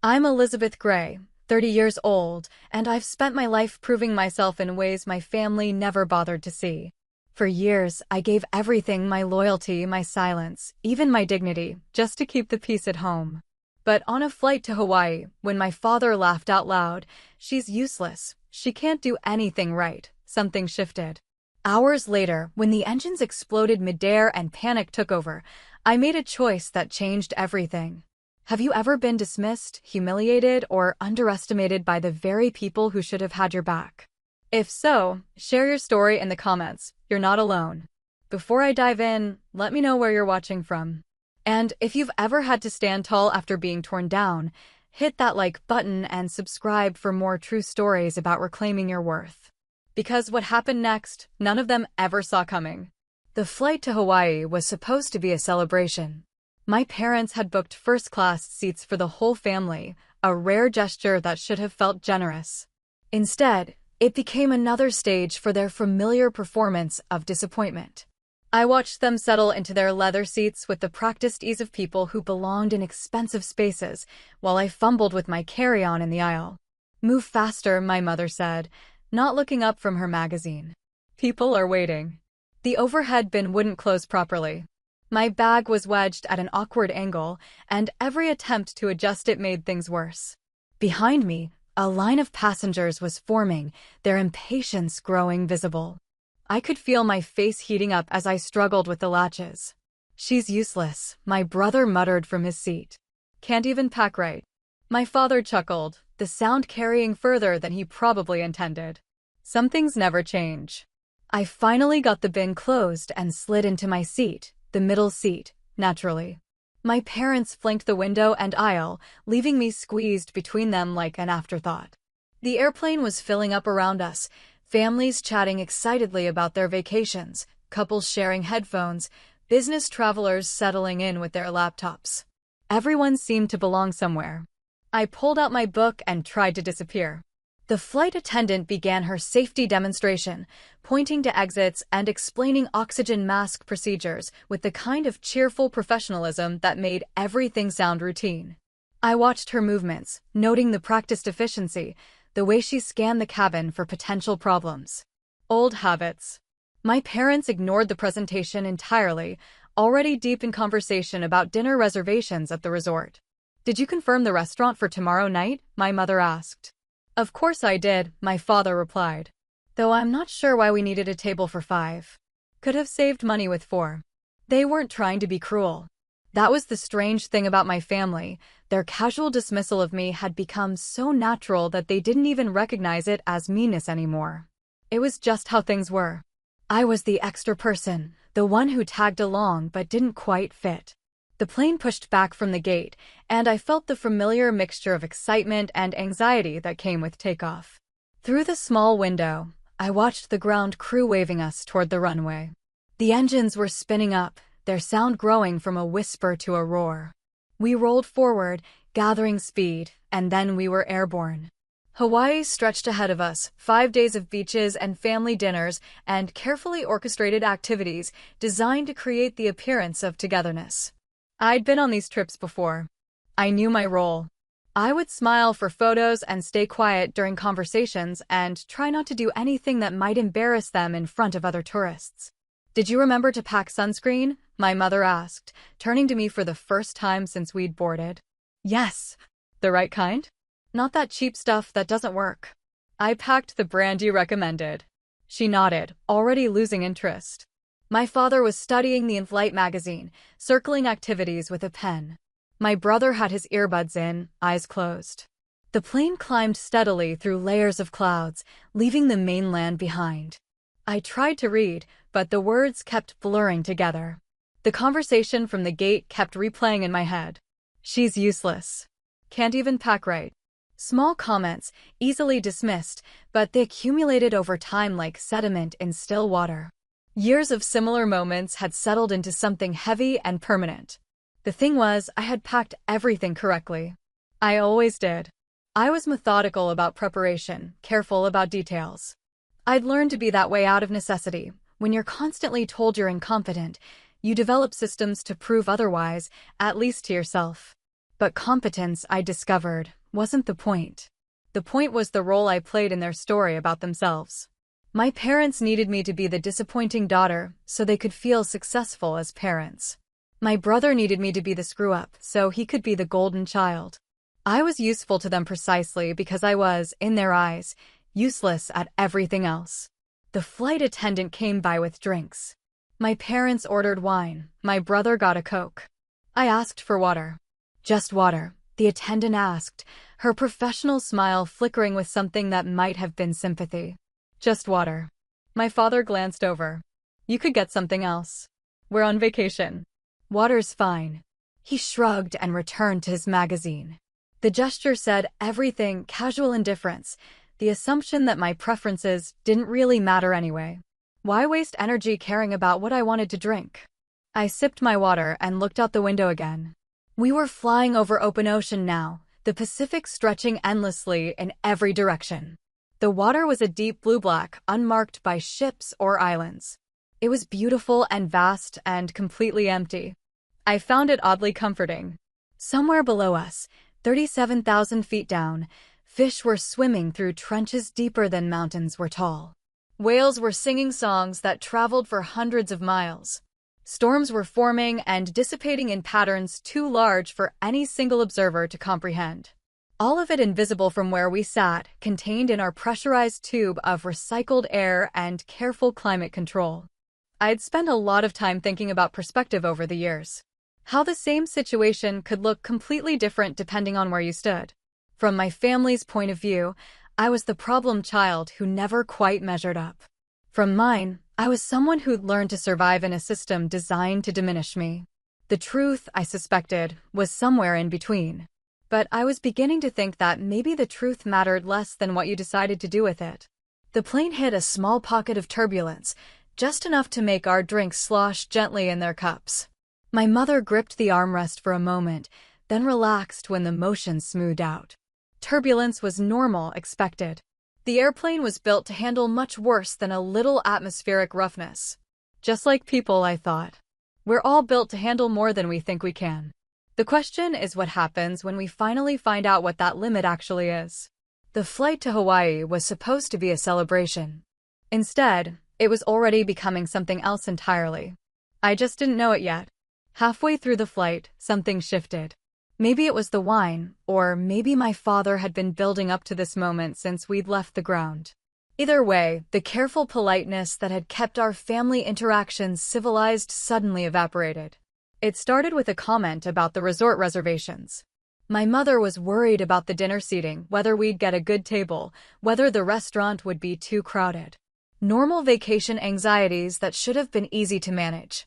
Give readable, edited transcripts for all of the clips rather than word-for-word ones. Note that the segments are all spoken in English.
I'm Elizabeth Gray, 30 years old, and I've spent my life proving myself in ways my family never bothered to see. For years, I gave everything, my loyalty, my silence, even my dignity, just to keep the peace at home. But on a flight to Hawaii, when my father laughed out loud, "She's useless. She can't do anything right," something shifted. Hours later, when the engines exploded midair and panic took over, I made a choice that changed everything. Have you ever been dismissed, humiliated, or underestimated by the very people who should have had your back? If so, share your story in the comments. You're not alone. Before I dive in, let me know where you're watching from. And if you've ever had to stand tall after being torn down, hit that like button and subscribe for more true stories about reclaiming your worth. Because what happened next, none of them ever saw coming. The flight to Hawaii was supposed to be a celebration. My parents had booked first-class seats for the whole family, a rare gesture that should have felt generous. Instead, it became another stage for their familiar performance of disappointment. I watched them settle into their leather seats with the practiced ease of people who belonged in expensive spaces, while I fumbled with my carry-on in the aisle. "Move faster," my mother said, not looking up from her magazine. "People are waiting." The overhead bin wouldn't close properly. My bag was wedged at an awkward angle, and every attempt to adjust it made things worse. Behind me, a line of passengers was forming, their impatience growing visible. I could feel my face heating up as I struggled with the latches. "She's useless," my brother muttered from his seat. "Can't even pack right." My father chuckled, the sound carrying further than he probably intended. Some things never change. I finally got the bin closed and slid into my seat, the middle seat, naturally. My parents flanked the window and aisle, leaving me squeezed between them like an afterthought. The airplane was filling up around us, families chatting excitedly about their vacations, couples sharing headphones, business travelers settling in with their laptops. Everyone seemed to belong somewhere. I pulled out my book and tried to disappear. The flight attendant began her safety demonstration, pointing to exits and explaining oxygen mask procedures with the kind of cheerful professionalism that made everything sound routine. I watched her movements, noting the practiced efficiency, the way she scanned the cabin for potential problems. Old habits. My parents ignored the presentation entirely, already deep in conversation about dinner reservations at the resort. "Did you confirm the restaurant for tomorrow night?" my mother asked. "Of course I did," my father replied. "Though I'm not sure why we needed a table for 5. Could have saved money with 4. They weren't trying to be cruel. That was the strange thing about my family. Their casual dismissal of me had become so natural that they didn't even recognize it as meanness anymore. It was just how things were. I was the extra person, the one who tagged along but didn't quite fit. The plane pushed back from the gate, and I felt the familiar mixture of excitement and anxiety that came with takeoff. Through the small window, I watched the ground crew waving us toward the runway. The engines were spinning up, their sound growing from a whisper to a roar. We rolled forward, gathering speed, and then we were airborne. Hawaii stretched ahead of us, 5 days of beaches and family dinners and carefully orchestrated activities designed to create the appearance of togetherness. I'd been on these trips before. I knew my role. I would smile for photos and stay quiet during conversations and try not to do anything that might embarrass them in front of other tourists. "Did you remember to pack sunscreen?" my mother asked, turning to me for the first time since we'd boarded. "Yes." "The right kind? Not that cheap stuff that doesn't work." "I packed the brand you recommended." She nodded, already losing interest. My father was studying the in-flight magazine, circling activities with a pen. My brother had his earbuds in, eyes closed. The plane climbed steadily through layers of clouds, leaving the mainland behind. I tried to read, but the words kept blurring together. The conversation from the gate kept replaying in my head. "She's useless. Can't even pack right." Small comments, easily dismissed, but they accumulated over time like sediment in still water. Years of similar moments had settled into something heavy and permanent. The thing was, I had packed everything correctly. I always did. I was methodical about preparation, careful about details. I'd learned to be that way out of necessity. When you're constantly told you're incompetent, you develop systems to prove otherwise, at least to yourself. But competence, I discovered, wasn't the point. The point was the role I played in their story about themselves. My parents needed me to be the disappointing daughter so they could feel successful as parents. My brother needed me to be the screw-up so he could be the golden child. I was useful to them precisely because I was, in their eyes, useless at everything else. The flight attendant came by with drinks. My parents ordered wine. My brother got a Coke. I asked for water. Just water, the attendant asked, her professional smile flickering with something that might have been sympathy. Just water. My father glanced over. You could get something else. We're on vacation. Water's fine. He shrugged and returned to his magazine. The gesture said everything, casual indifference, the assumption that my preferences didn't really matter anyway. Why waste energy caring about what I wanted to drink? I sipped my water and looked out the window again. We were flying over open ocean now, the Pacific stretching endlessly in every direction. The water was a deep blue-black, unmarked by ships or islands. It was beautiful and vast and completely empty. I found it oddly comforting. Somewhere below us, 37,000 feet down, fish were swimming through trenches deeper than mountains were tall. Whales were singing songs that traveled for hundreds of miles. Storms were forming and dissipating in patterns too large for any single observer to comprehend. All of it invisible from where we sat, contained in our pressurized tube of recycled air and careful climate control. I'd spent a lot of time thinking about perspective over the years. How the same situation could look completely different depending on where you stood. From my family's point of view, I was the problem child who never quite measured up. From mine, I was someone who'd learned to survive in a system designed to diminish me. The truth, I suspected, was somewhere in between. But I was beginning to think that maybe the truth mattered less than what you decided to do with it. The plane hit a small pocket of turbulence, just enough to make our drinks slosh gently in their cups. My mother gripped the armrest for a moment, then relaxed when the motion smoothed out. Turbulence was normal, expected. The airplane was built to handle much worse than a little atmospheric roughness. Just like people, I thought. We're all built to handle more than we think we can. The question is what happens when we finally find out what that limit actually is. The flight to Hawaii was supposed to be a celebration. Instead, it was already becoming something else entirely. I just didn't know it yet. Halfway through the flight, something shifted. Maybe it was the wine, or maybe my father had been building up to this moment since we'd left the ground. Either way, the careful politeness that had kept our family interactions civilized suddenly evaporated. It started with a comment about the resort reservations. My mother was worried about the dinner seating, whether we'd get a good table, whether the restaurant would be too crowded. Normal vacation anxieties that should have been easy to manage.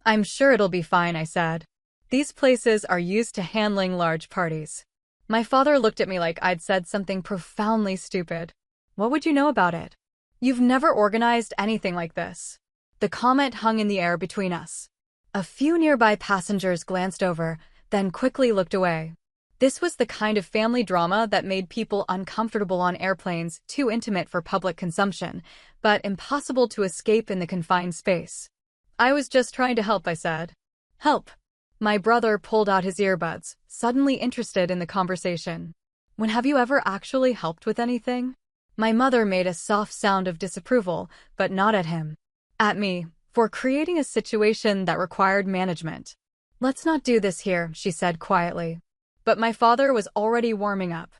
I'm sure it'll be fine, I said. These places are used to handling large parties. My father looked at me like I'd said something profoundly stupid. What would you know about it? You've never organized anything like this. The comment hung in the air between us. A few nearby passengers glanced over, then quickly looked away. This was the kind of family drama that made people uncomfortable on airplanes, too intimate for public consumption, but impossible to escape in the confined space. I was just trying to help, I said. Help. My brother pulled out his earbuds, suddenly interested in the conversation. When have you ever actually helped with anything? My mother made a soft sound of disapproval, but not at him. At me, for creating a situation that required management. Let's not do this here, she said quietly. But my father was already warming up.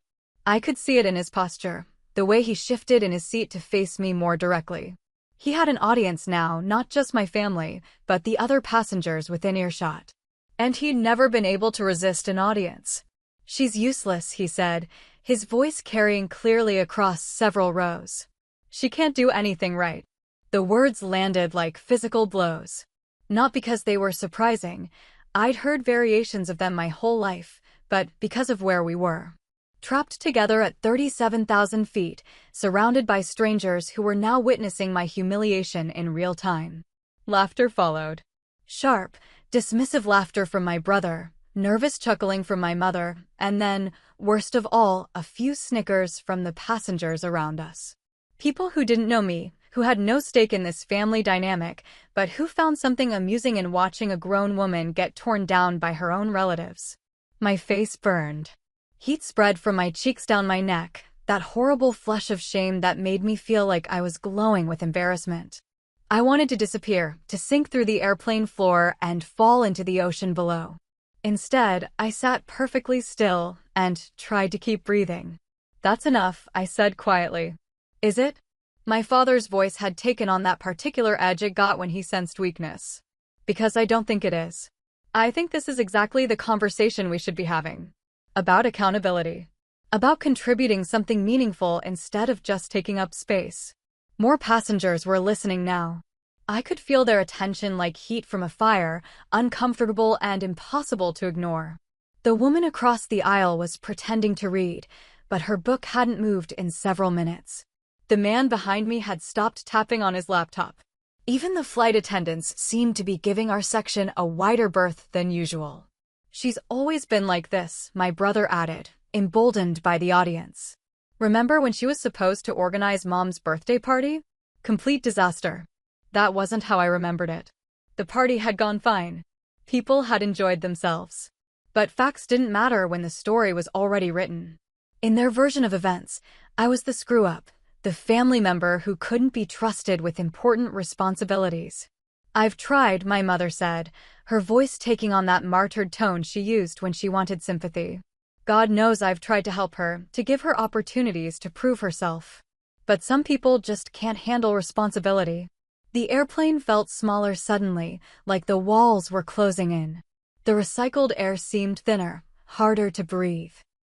I could see it in his posture, the way he shifted in his seat to face me more directly. He had an audience now, not just my family, but the other passengers within earshot. And he'd never been able to resist an audience. She's useless, he said, his voice carrying clearly across several rows. She can't do anything right. The words landed like physical blows. Not because they were surprising. I'd heard variations of them my whole life, but because of where we were. Trapped together at 37,000 feet, surrounded by strangers who were now witnessing my humiliation in real time. Laughter followed. Sharp, dismissive laughter from my brother, nervous chuckling from my mother, and then, worst of all, a few snickers from the passengers around us. People who didn't know me, who had no stake in this family dynamic, but who found something amusing in watching a grown woman get torn down by her own relatives. My face burned. Heat spread from my cheeks down my neck, that horrible flush of shame that made me feel like I was glowing with embarrassment. I wanted to disappear, to sink through the airplane floor and fall into the ocean below. Instead, I sat perfectly still and tried to keep breathing. "That's enough," I said quietly. "Is it?" My father's voice had taken on that particular edge it got when he sensed weakness. "Because I don't think it is. I think this is exactly the conversation we should be having. About accountability. About contributing something meaningful instead of just taking up space." More passengers were listening now. I could feel their attention like heat from a fire, uncomfortable and impossible to ignore. The woman across the aisle was pretending to read, but her book hadn't moved in several minutes. The man behind me had stopped tapping on his laptop. Even the flight attendants seemed to be giving our section a wider berth than usual. "She's always been like this," my brother added, emboldened by the audience. "Remember when she was supposed to organize Mom's birthday party? Complete disaster." That wasn't how I remembered it. The party had gone fine. People had enjoyed themselves. But facts didn't matter when the story was already written. In their version of events, I was the screw-up, the family member who couldn't be trusted with important responsibilities. "I've tried," my mother said, her voice taking on that martyred tone she used when she wanted sympathy. "God knows I've tried to help her, to give her opportunities to prove herself. But some people just can't handle responsibility." The airplane felt smaller suddenly, like the walls were closing in. The recycled air seemed thinner, harder to breathe.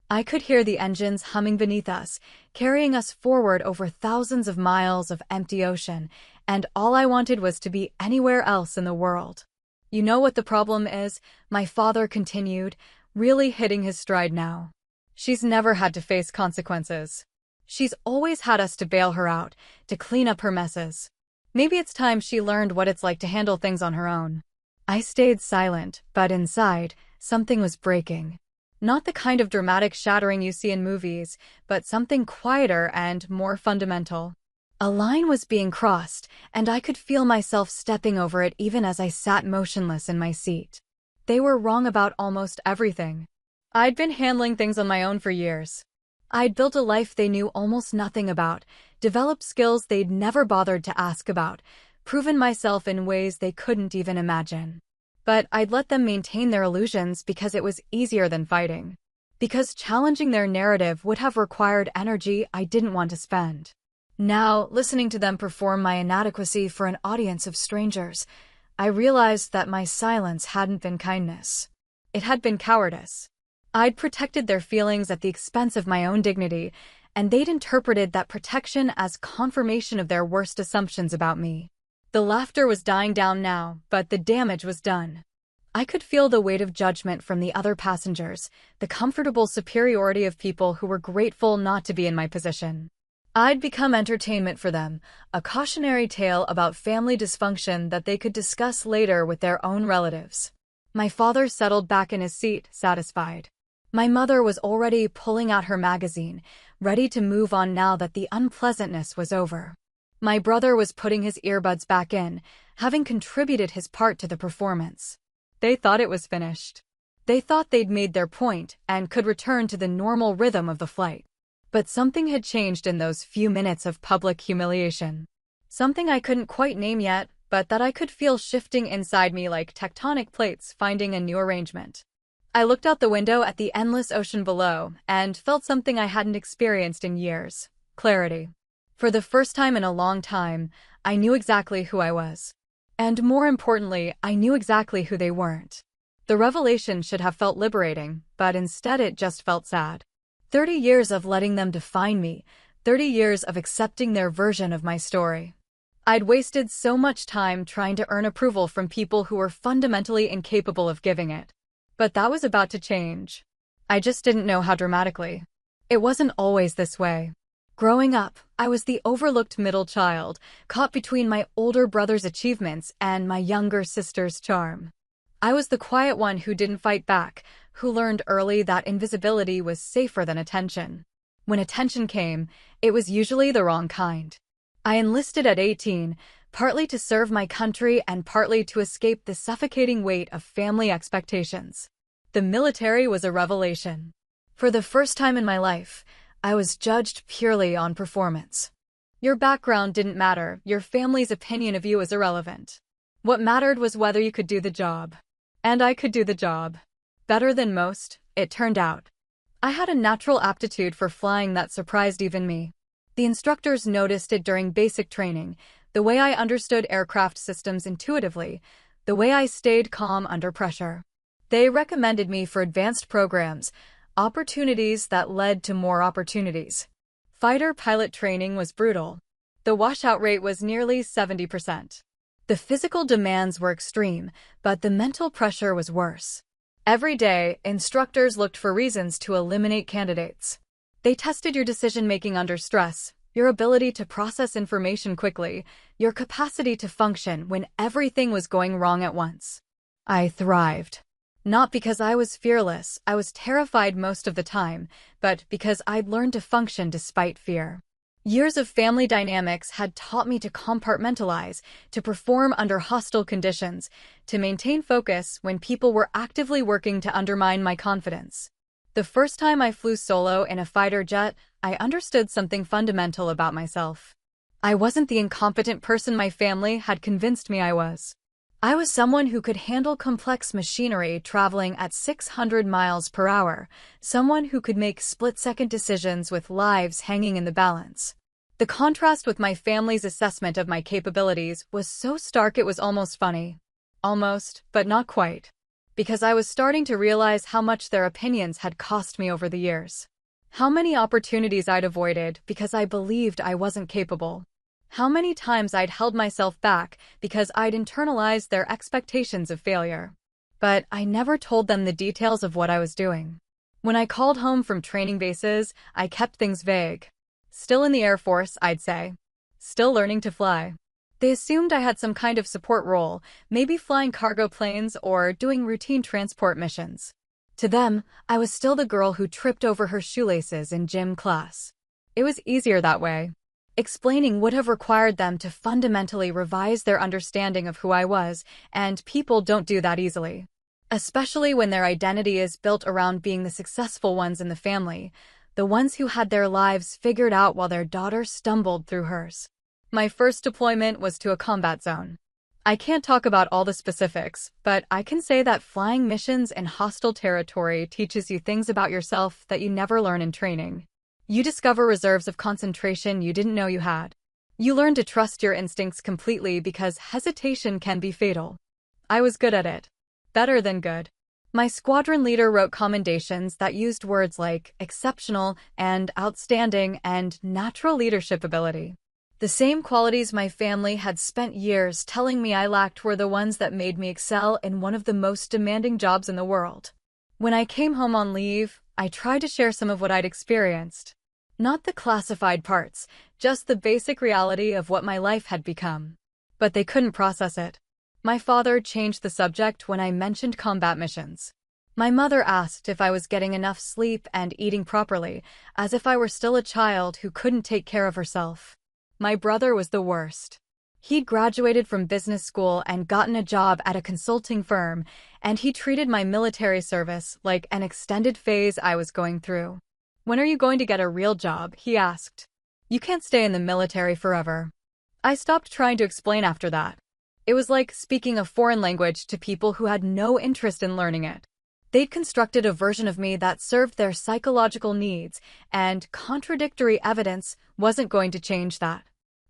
I could hear the engines humming beneath us, carrying us forward over thousands of miles of empty ocean, and all I wanted was to be anywhere else in the world. "You know what the problem is?" my father continued, really hitting his stride now. "She's never had to face consequences. She's always had us to bail her out, to clean up her messes. Maybe it's time she learned what it's like to handle things on her own." I stayed silent, but inside, something was breaking. Not the kind of dramatic shattering you see in movies, but something quieter and more fundamental. A line was being crossed, and I could feel myself stepping over it even as I sat motionless in my seat. They were wrong about almost everything. I'd been handling things on my own for years. I'd built a life they knew almost nothing about, developed skills they'd never bothered to ask about, proven myself in ways they couldn't even imagine. But I'd let them maintain their illusions because it was easier than fighting. Because challenging their narrative would have required energy I didn't want to spend. Now, listening to them perform my inadequacy for an audience of strangers, I realized that my silence hadn't been kindness. It had been cowardice. I'd protected their feelings at the expense of my own dignity, and they'd interpreted that protection as confirmation of their worst assumptions about me. The laughter was dying down now, but the damage was done. I could feel the weight of judgment from the other passengers, the comfortable superiority of people who were grateful not to be in my position. I'd become entertainment for them, a cautionary tale about family dysfunction that they could discuss later with their own relatives. My father settled back in his seat, satisfied. My mother was already pulling out her magazine, ready to move on now that the unpleasantness was over. My brother was putting his earbuds back in, having contributed his part to the performance. They thought it was finished. They thought they'd made their point and could return to the normal rhythm of the flight. But something had changed in those few minutes of public humiliation. Something I couldn't quite name yet, but that I could feel shifting inside me like tectonic plates finding a new arrangement. I looked out the window at the endless ocean below and felt something I hadn't experienced in years: clarity. For the first time in a long time, I knew exactly who I was. And more importantly, I knew exactly who they weren't. The revelation should have felt liberating, but instead it just felt sad. 30 years of letting them define me, 30 years of accepting their version of my story. I'd wasted so much time trying to earn approval from people who were fundamentally incapable of giving it. But that was about to change. I just didn't know how dramatically. It wasn't always this way. Growing up, I was the overlooked middle child, caught between my older brother's achievements and my younger sister's charm. I was the quiet one who didn't fight back, who learned early that invisibility was safer than attention. When attention came, it was usually the wrong kind. I enlisted at 18, partly to serve my country and partly to escape the suffocating weight of family expectations. The military was a revelation. For the first time in my life, I was judged purely on performance. Your background didn't matter, your family's opinion of you was irrelevant. What mattered was whether you could do the job. And I could do the job. Better than most, it turned out. I had a natural aptitude for flying that surprised even me. The instructors noticed it during basic training, the way I understood aircraft systems intuitively, the way I stayed calm under pressure. They recommended me for advanced programs, opportunities that led to more opportunities. Fighter pilot training was brutal. The washout rate was nearly 70%. The physical demands were extreme, but the mental pressure was worse. Every day, instructors looked for reasons to eliminate candidates. They tested your decision-making under stress, your ability to process information quickly, your capacity to function when everything was going wrong at once. I thrived. Not because I was fearless, I was terrified most of the time, but because I'd learned to function despite fear. Years of family dynamics had taught me to compartmentalize, to perform under hostile conditions, to maintain focus when people were actively working to undermine my confidence. The first time I flew solo in a fighter jet, I understood something fundamental about myself. I wasn't the incompetent person my family had convinced me I was. I was someone who could handle complex machinery traveling at 600 miles per hour, someone who could make split-second decisions with lives hanging in the balance. The contrast with my family's assessment of my capabilities was so stark it was almost funny. Almost, but not quite. Because I was starting to realize how much their opinions had cost me over the years. How many opportunities I'd avoided because I believed I wasn't capable. How many times I'd held myself back because I'd internalized their expectations of failure. But I never told them the details of what I was doing. When I called home from training bases, I kept things vague. Still in the Air Force, I'd say. Still learning to fly. They assumed I had some kind of support role, maybe flying cargo planes or doing routine transport missions. To them, I was still the girl who tripped over her shoelaces in gym class. It was easier that way. Explaining would have required them to fundamentally revise their understanding of who I was, and people don't do that easily. Especially when their identity is built around being the successful ones in the family, the ones who had their lives figured out while their daughter stumbled through hers. My first deployment was to a combat zone. I can't talk about all the specifics, but I can say that flying missions in hostile territory teaches you things about yourself that you never learn in training. You discover reserves of concentration you didn't know you had. You learn to trust your instincts completely because hesitation can be fatal. I was good at it. Better than good. My squadron leader wrote commendations that used words like exceptional and outstanding and natural leadership ability. The same qualities my family had spent years telling me I lacked were the ones that made me excel in one of the most demanding jobs in the world. When I came home on leave, I tried to share some of what I'd experienced. Not the classified parts, just the basic reality of what my life had become. But they couldn't process it. My father changed the subject when I mentioned combat missions. My mother asked if I was getting enough sleep and eating properly, as if I were still a child who couldn't take care of herself. My brother was the worst. He'd graduated from business school and gotten a job at a consulting firm, and he treated my military service like an extended phase I was going through. "When are you going to get a real job?" he asked. "You can't stay in the military forever." I stopped trying to explain after that. It was like speaking a foreign language to people who had no interest in learning it. They'd constructed a version of me that served their psychological needs, and contradictory evidence wasn't going to change that.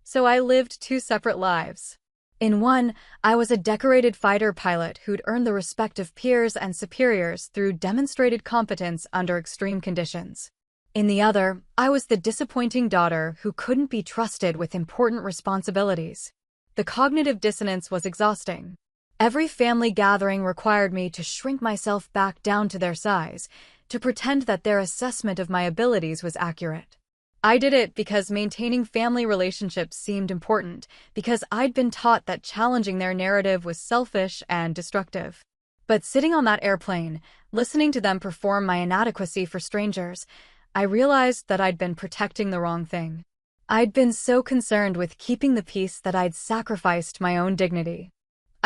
So I lived two separate lives. In one, I was a decorated fighter pilot who'd earned the respect of peers and superiors through demonstrated competence under extreme conditions. In the other, I was the disappointing daughter who couldn't be trusted with important responsibilities. The cognitive dissonance was exhausting. Every family gathering required me to shrink myself back down to their size, to pretend that their assessment of my abilities was accurate. I did it because maintaining family relationships seemed important, because I'd been taught that challenging their narrative was selfish and destructive. But sitting on that airplane, listening to them perform my inadequacy for strangers, I realized that I'd been protecting the wrong thing. I'd been so concerned with keeping the peace that I'd sacrificed my own dignity.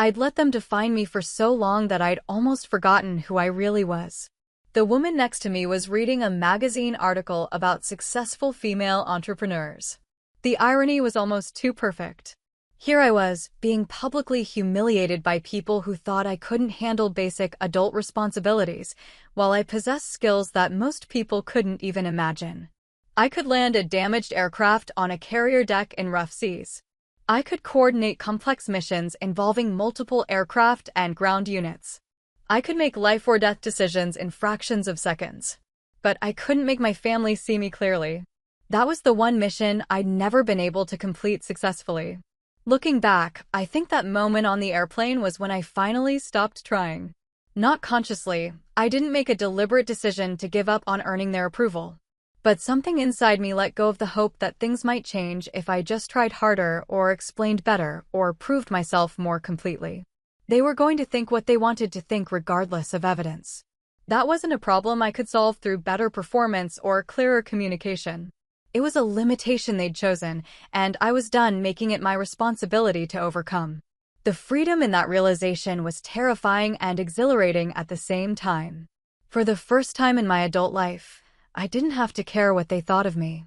I'd let them define me for so long that I'd almost forgotten who I really was. The woman next to me was reading a magazine article about successful female entrepreneurs. The irony was almost too perfect. Here I was, being publicly humiliated by people who thought I couldn't handle basic adult responsibilities, while I possessed skills that most people couldn't even imagine. I could land a damaged aircraft on a carrier deck in rough seas. I could coordinate complex missions involving multiple aircraft and ground units. I could make life-or-death decisions in fractions of seconds. But I couldn't make my family see me clearly. That was the one mission I'd never been able to complete successfully. Looking back, I think that moment on the airplane was when I finally stopped trying. Not consciously, I didn't make a deliberate decision to give up on earning their approval. But something inside me let go of the hope that things might change if I just tried harder or explained better or proved myself more completely. They were going to think what they wanted to think regardless of evidence. That wasn't a problem I could solve through better performance or clearer communication. It was a limitation they'd chosen, and I was done making it my responsibility to overcome. The freedom in that realization was terrifying and exhilarating at the same time. For the first time in my adult life, I didn't have to care what they thought of me.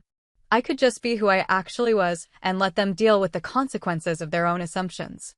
I could just be who I actually was and let them deal with the consequences of their own assumptions.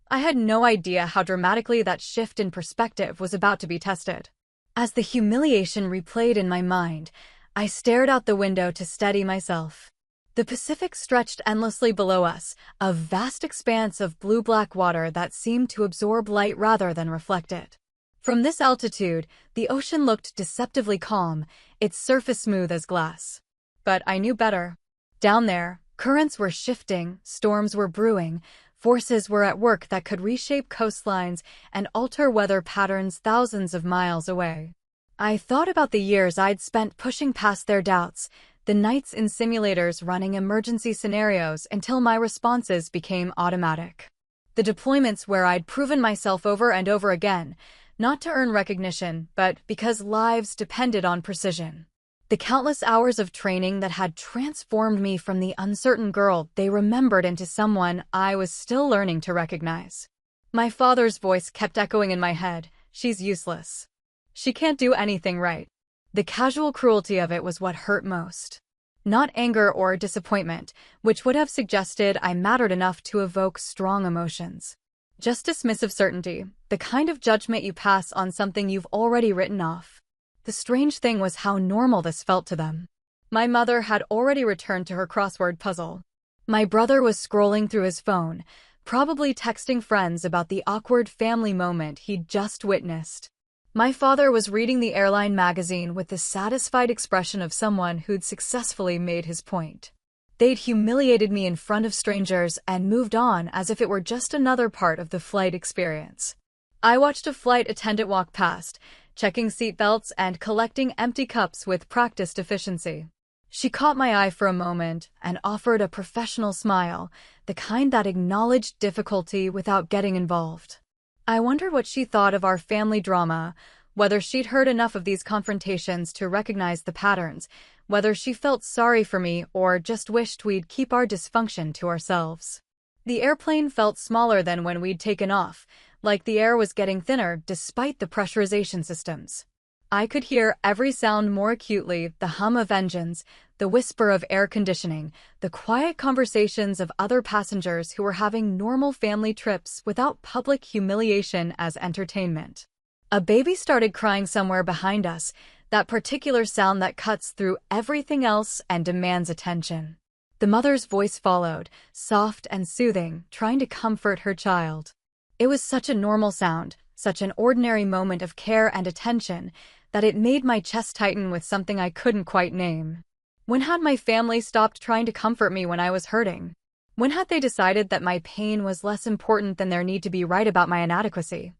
I had no idea how dramatically that shift in perspective was about to be tested. As the humiliation replayed in my mind, I stared out the window to steady myself. The Pacific stretched endlessly below us, a vast expanse of blue-black water that seemed to absorb light rather than reflect it. From this altitude, the ocean looked deceptively calm, its surface smooth as glass. But I knew better. Down there, currents were shifting, storms were brewing, forces were at work that could reshape coastlines and alter weather patterns thousands of miles away. I thought about the years I'd spent pushing past their doubts, the nights in simulators running emergency scenarios until my responses became automatic. The deployments where I'd proven myself over and over again, not to earn recognition, but because lives depended on precision. The countless hours of training that had transformed me from the uncertain girl they remembered into someone I was still learning to recognize. My father's voice kept echoing in my head, "She's useless. She can't do anything right." The casual cruelty of it was what hurt most. Not anger or disappointment, which would have suggested I mattered enough to evoke strong emotions. Just dismissive certainty, the kind of judgment you pass on something you've already written off. The strange thing was how normal this felt to them. My mother had already returned to her crossword puzzle. My brother was scrolling through his phone, probably texting friends about the awkward family moment he'd just witnessed. My father was reading the airline magazine with the satisfied expression of someone who'd successfully made his point. They'd humiliated me in front of strangers and moved on as if it were just another part of the flight experience. I watched a flight attendant walk past, checking seatbelts and collecting empty cups with practiced efficiency. She caught my eye for a moment and offered a professional smile, the kind that acknowledged difficulty without getting involved. I wondered what she thought of our family drama, whether she'd heard enough of these confrontations to recognize the patterns, whether she felt sorry for me or just wished we'd keep our dysfunction to ourselves. The airplane felt smaller than when we'd taken off, like the air was getting thinner despite the pressurization systems. I could hear every sound more acutely, the hum of engines, the whisper of air conditioning, the quiet conversations of other passengers who were having normal family trips without public humiliation as entertainment. A baby started crying somewhere behind us, that particular sound that cuts through everything else and demands attention. The mother's voice followed, soft and soothing, trying to comfort her child. It was such a normal sound, such an ordinary moment of care and attention, that it made my chest tighten with something I couldn't quite name. When had my family stopped trying to comfort me when I was hurting? When had they decided that my pain was less important than their need to be right about my inadequacy?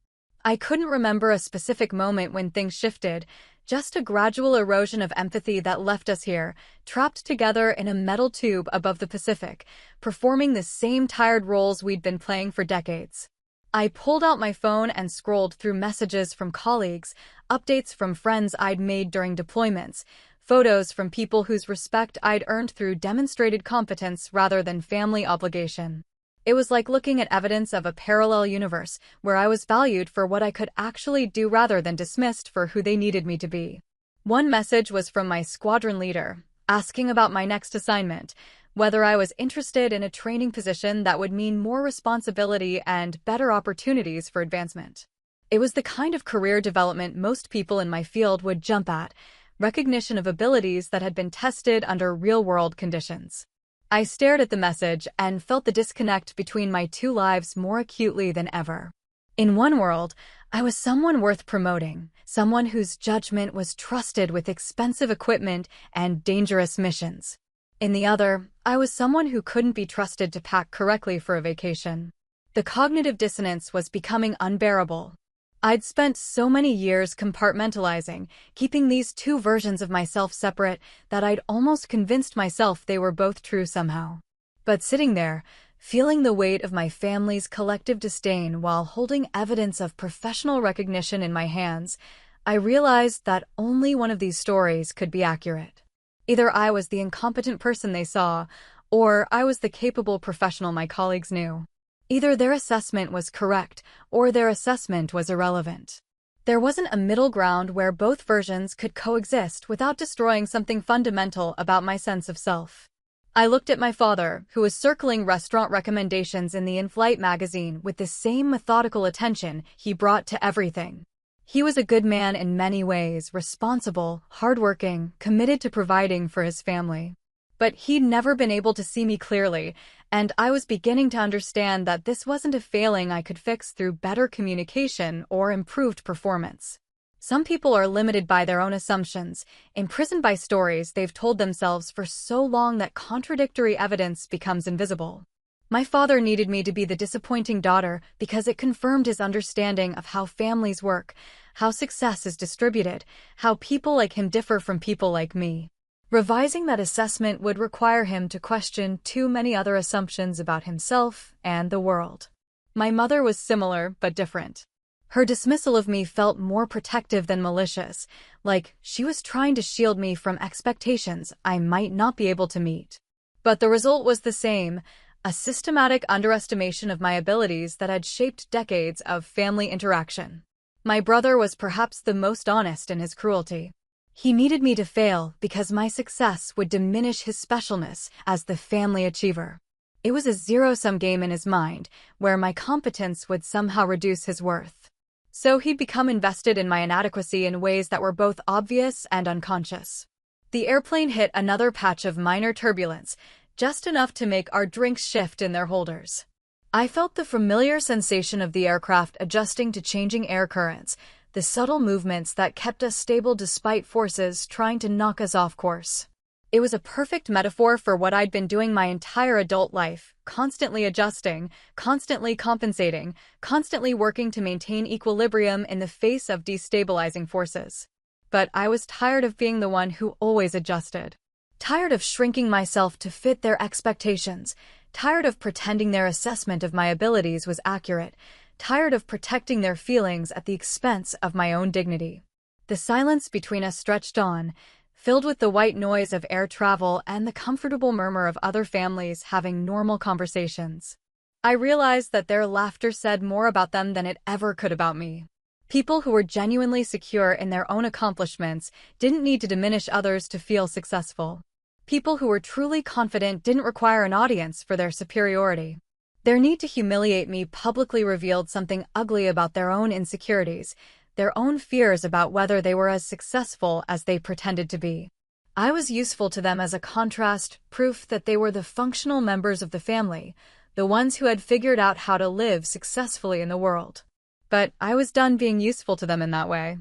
I couldn't remember a specific moment when things shifted, just a gradual erosion of empathy that left us here, trapped together in a metal tube above the Pacific, performing the same tired roles we'd been playing for decades. I pulled out my phone and scrolled through messages from colleagues, updates from friends I'd made during deployments, photos from people whose respect I'd earned through demonstrated competence rather than family obligation. It was like looking at evidence of a parallel universe where I was valued for what I could actually do rather than dismissed for who they needed me to be. One message was from my squadron leader, asking about my next assignment, whether I was interested in a training position that would mean more responsibility and better opportunities for advancement. It was the kind of career development most people in my field would jump at, recognition of abilities that had been tested under real-world conditions. I stared at the message and felt the disconnect between my two lives more acutely than ever. In one world, I was someone worth promoting, someone whose judgment was trusted with expensive equipment and dangerous missions. In the other, I was someone who couldn't be trusted to pack correctly for a vacation. The cognitive dissonance was becoming unbearable. I'd spent so many years compartmentalizing, keeping these two versions of myself separate, that I'd almost convinced myself they were both true somehow. But sitting there, feeling the weight of my family's collective disdain while holding evidence of professional recognition in my hands, I realized that only one of these stories could be accurate. Either I was the incompetent person they saw, or I was the capable professional my colleagues knew. Either their assessment was correct, or their assessment was irrelevant. There wasn't a middle ground where both versions could coexist without destroying something fundamental about my sense of self. I looked at my father, who was circling restaurant recommendations in the in-flight magazine with the same methodical attention he brought to everything. He was a good man in many ways, responsible, hardworking, committed to providing for his family. But he'd never been able to see me clearly, and I was beginning to understand that this wasn't a failing I could fix through better communication or improved performance. Some people are limited by their own assumptions, imprisoned by stories they've told themselves for so long that contradictory evidence becomes invisible. My father needed me to be the disappointing daughter because it confirmed his understanding of how families work, how success is distributed, how people like him differ from people like me. Revising that assessment would require him to question too many other assumptions about himself and the world. My mother was similar but different. Her dismissal of me felt more protective than malicious, like she was trying to shield me from expectations I might not be able to meet. But the result was the same, a systematic underestimation of my abilities that had shaped decades of family interaction. My brother was perhaps the most honest in his cruelty. He needed me to fail because my success would diminish his specialness as the family achiever. It was a zero-sum game in his mind, where my competence would somehow reduce his worth. So he'd become invested in my inadequacy in ways that were both obvious and unconscious. The airplane hit another patch of minor turbulence, just enough to make our drinks shift in their holders. I felt the familiar sensation of the aircraft adjusting to changing air currents, the subtle movements that kept us stable despite forces trying to knock us off course. It was a perfect metaphor for what I'd been doing my entire adult life, constantly adjusting, constantly compensating, constantly working to maintain equilibrium in the face of destabilizing forces. But I was tired of being the one who always adjusted. Tired of shrinking myself to fit their expectations, tired of pretending their assessment of my abilities was accurate, tired of protecting their feelings at the expense of my own dignity. The silence between us stretched on, filled with the white noise of air travel and the comfortable murmur of other families having normal conversations. I realized that their laughter said more about them than it ever could about me. People who were genuinely secure in their own accomplishments didn't need to diminish others to feel successful. People who were truly confident didn't require an audience for their superiority. Their need to humiliate me publicly revealed something ugly about their own insecurities, their own fears about whether they were as successful as they pretended to be. I was useful to them as a contrast, proof that they were the functional members of the family, the ones who had figured out how to live successfully in the world. But I was done being useful to them in that way.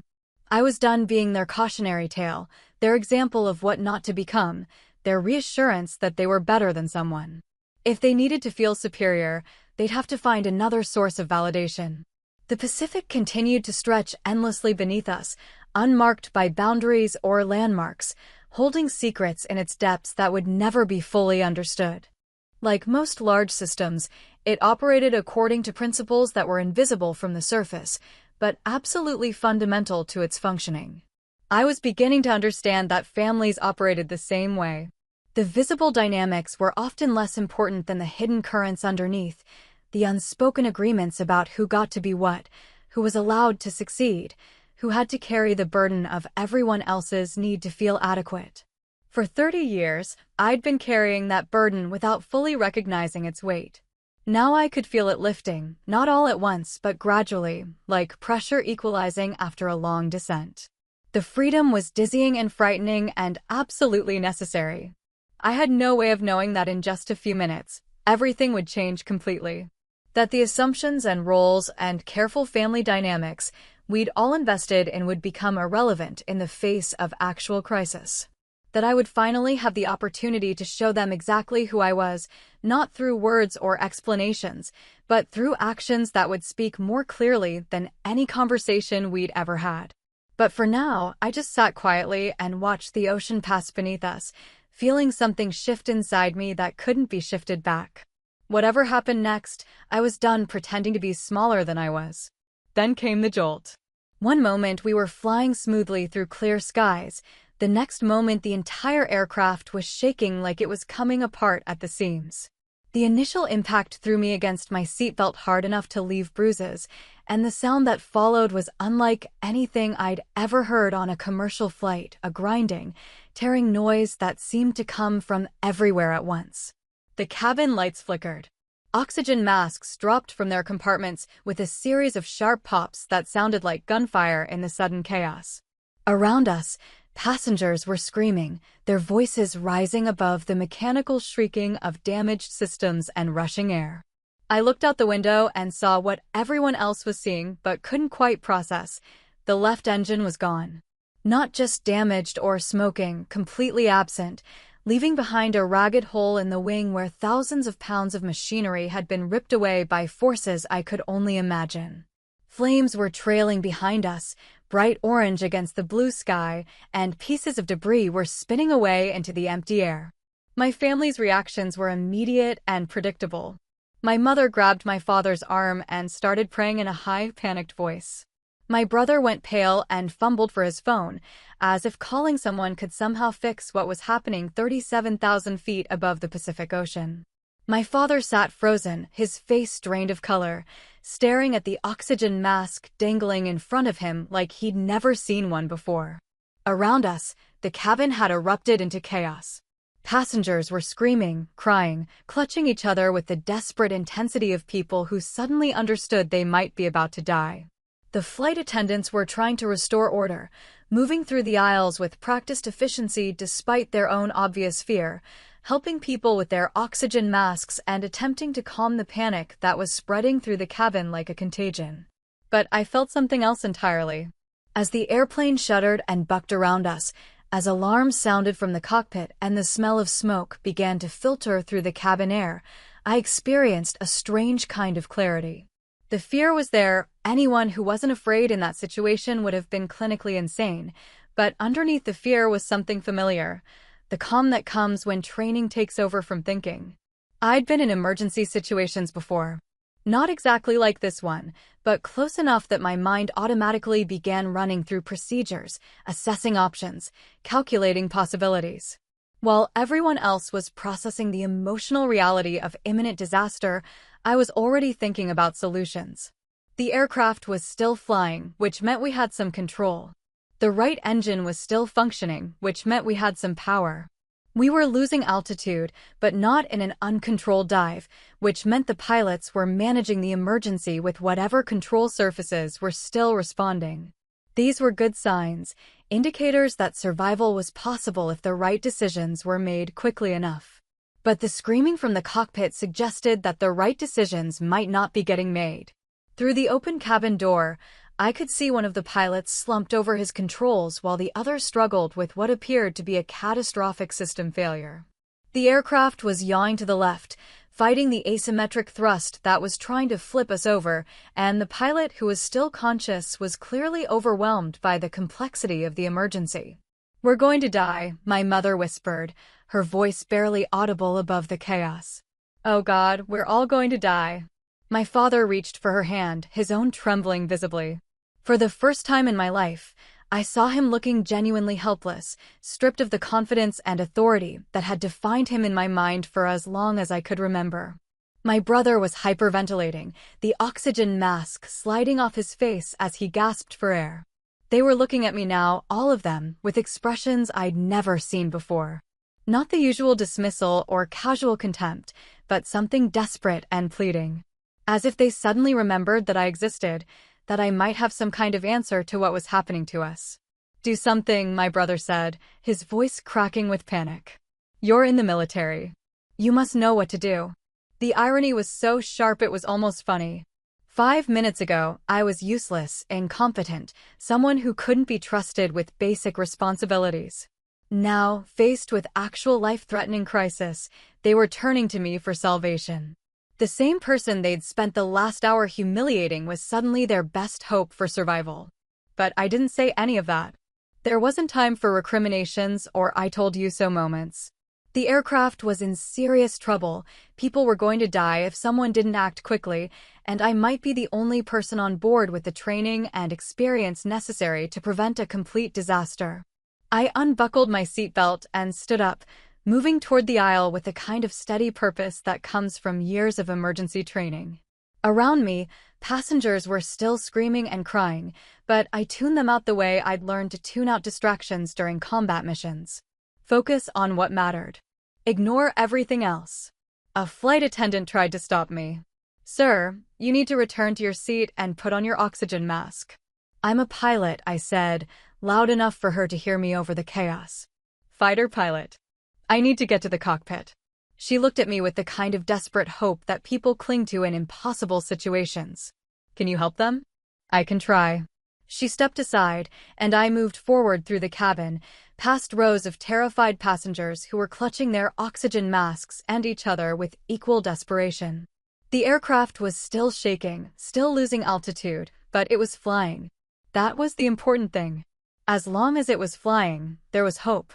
I was done being their cautionary tale, their example of what not to become, their reassurance that they were better than someone. If they needed to feel superior, they'd have to find another source of validation. The Pacific continued to stretch endlessly beneath us, unmarked by boundaries or landmarks, holding secrets in its depths that would never be fully understood. Like most large systems, it operated according to principles that were invisible from the surface, but absolutely fundamental to its functioning. I was beginning to understand that families operated the same way. The visible dynamics were often less important than the hidden currents underneath, the unspoken agreements about who got to be what, who was allowed to succeed, who had to carry the burden of everyone else's need to feel adequate. For 30 years, I'd been carrying that burden without fully recognizing its weight. Now I could feel it lifting, not all at once but gradually, like pressure equalizing after a long descent. The freedom was dizzying and frightening and absolutely necessary. I had no way of knowing that in just a few minutes, everything would change completely. That the assumptions and roles and careful family dynamics we'd all invested in would become irrelevant in the face of actual crisis. That I would finally have the opportunity to show them exactly who I was, not through words or explanations, but through actions that would speak more clearly than any conversation we'd ever had. But for now, I just sat quietly and watched the ocean pass beneath us, feeling something shift inside me that couldn't be shifted back. Whatever happened next, I was done pretending to be smaller than I was. Then came the jolt. One moment we were flying smoothly through clear skies. The next moment the entire aircraft was shaking like it was coming apart at the seams. The initial impact threw me against my seatbelt hard enough to leave bruises, and the sound that followed was unlike anything I'd ever heard on a commercial flight, a grinding, tearing noise that seemed to come from everywhere at once. The cabin lights flickered. Oxygen masks dropped from their compartments with a series of sharp pops that sounded like gunfire in the sudden chaos. Around us, passengers were screaming, their voices rising above the mechanical shrieking of damaged systems and rushing air. I looked out the window and saw what everyone else was seeing but couldn't quite process. The left engine was gone. Not just damaged or smoking, completely absent, leaving behind a ragged hole in the wing where thousands of pounds of machinery had been ripped away by forces I could only imagine. Flames were trailing behind us, bright orange against the blue sky, and pieces of debris were spinning away into the empty air. My family's reactions were immediate and predictable. My mother grabbed my father's arm and started praying in a high, panicked voice. My brother went pale and fumbled for his phone, as if calling someone could somehow fix what was happening 37,000 feet above the Pacific Ocean. My father sat frozen, his face drained of color, staring at the oxygen mask dangling in front of him like he'd never seen one before. Around us, the cabin had erupted into chaos. Passengers were screaming, crying, clutching each other with the desperate intensity of people who suddenly understood they might be about to die. The flight attendants were trying to restore order, moving through the aisles with practiced efficiency despite their own obvious fear, helping people with their oxygen masks and attempting to calm the panic that was spreading through the cabin like a contagion. But I felt something else entirely. As the airplane shuddered and bucked around us, as alarms sounded from the cockpit and the smell of smoke began to filter through the cabin air, I experienced a strange kind of clarity. The fear was there. Anyone who wasn't afraid in that situation would have been clinically insane, but underneath the fear was something familiar, the calm that comes when training takes over from thinking. I'd been in emergency situations before. Not exactly like this one, but close enough that my mind automatically began running through procedures, assessing options, calculating possibilities. While everyone else was processing the emotional reality of imminent disaster, I was already thinking about solutions. The aircraft was still flying, which meant we had some control. The right engine was still functioning, which meant we had some power. We were losing altitude, but not in an uncontrolled dive, which meant the pilots were managing the emergency with whatever control surfaces were still responding. These were good signs, indicators that survival was possible if the right decisions were made quickly enough. But the screaming from the cockpit suggested that the right decisions might not be getting made. Through the open cabin door, I could see one of the pilots slumped over his controls while the other struggled with what appeared to be a catastrophic system failure. The aircraft was yawing to the left, fighting the asymmetric thrust that was trying to flip us over, and the pilot, who was still conscious, was clearly overwhelmed by the complexity of the emergency. "We're going to die," my mother whispered, her voice barely audible above the chaos. "Oh God, we're all going to die." My father reached for her hand, his own trembling visibly. For the first time in my life, I saw him looking genuinely helpless, stripped of the confidence and authority that had defined him in my mind for as long as I could remember. My brother was hyperventilating, the oxygen mask sliding off his face as he gasped for air. They were looking at me now, all of them, with expressions I'd never seen before. Not the usual dismissal or casual contempt, but something desperate and pleading. As if they suddenly remembered that I existed, that I might have some kind of answer to what was happening to us. "Do something," my brother said, his voice cracking with panic. "You're in the military. You must know what to do." The irony was so sharp it was almost funny. 5 minutes ago, I was useless, incompetent, someone who couldn't be trusted with basic responsibilities. Now, faced with actual life-threatening crisis, they were turning to me for salvation. The same person they'd spent the last hour humiliating was suddenly their best hope for survival. But I didn't say any of that. There wasn't time for recriminations or "I told you so" moments. The aircraft was in serious trouble, people were going to die if someone didn't act quickly, and I might be the only person on board with the training and experience necessary to prevent a complete disaster. I unbuckled my seatbelt and stood up, moving toward the aisle with the kind of steady purpose that comes from years of emergency training. Around me, passengers were still screaming and crying, but I tuned them out the way I'd learned to tune out distractions during combat missions. Focus on what mattered. Ignore everything else. A flight attendant tried to stop me. "Sir, you need to return to your seat and put on your oxygen mask." "I'm a pilot," I said, loud enough for her to hear me over the chaos. "Fighter pilot. I need to get to the cockpit." She looked at me with the kind of desperate hope that people cling to in impossible situations. "Can you help them?" "I can try." She stepped aside, and I moved forward through the cabin, past rows of terrified passengers who were clutching their oxygen masks and each other with equal desperation. The aircraft was still shaking, still losing altitude, but it was flying. That was the important thing. As long as it was flying, there was hope.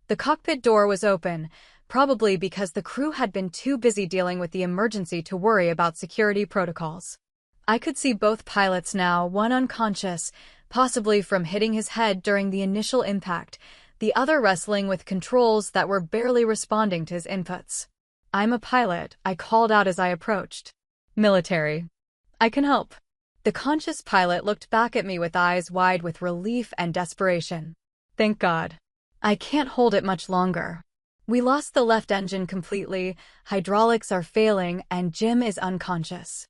The cockpit door was open, probably because the crew had been too busy dealing with the emergency to worry about security protocols. I could see both pilots now, one unconscious, possibly from hitting his head during the initial impact, the other wrestling with controls that were barely responding to his inputs. "I'm a pilot," I called out as I approached. "Military. I can help." The conscious pilot looked back at me with eyes wide with relief and desperation. "Thank God. I can't hold it much longer. We lost the left engine completely, hydraulics are failing, and Jim is unconscious.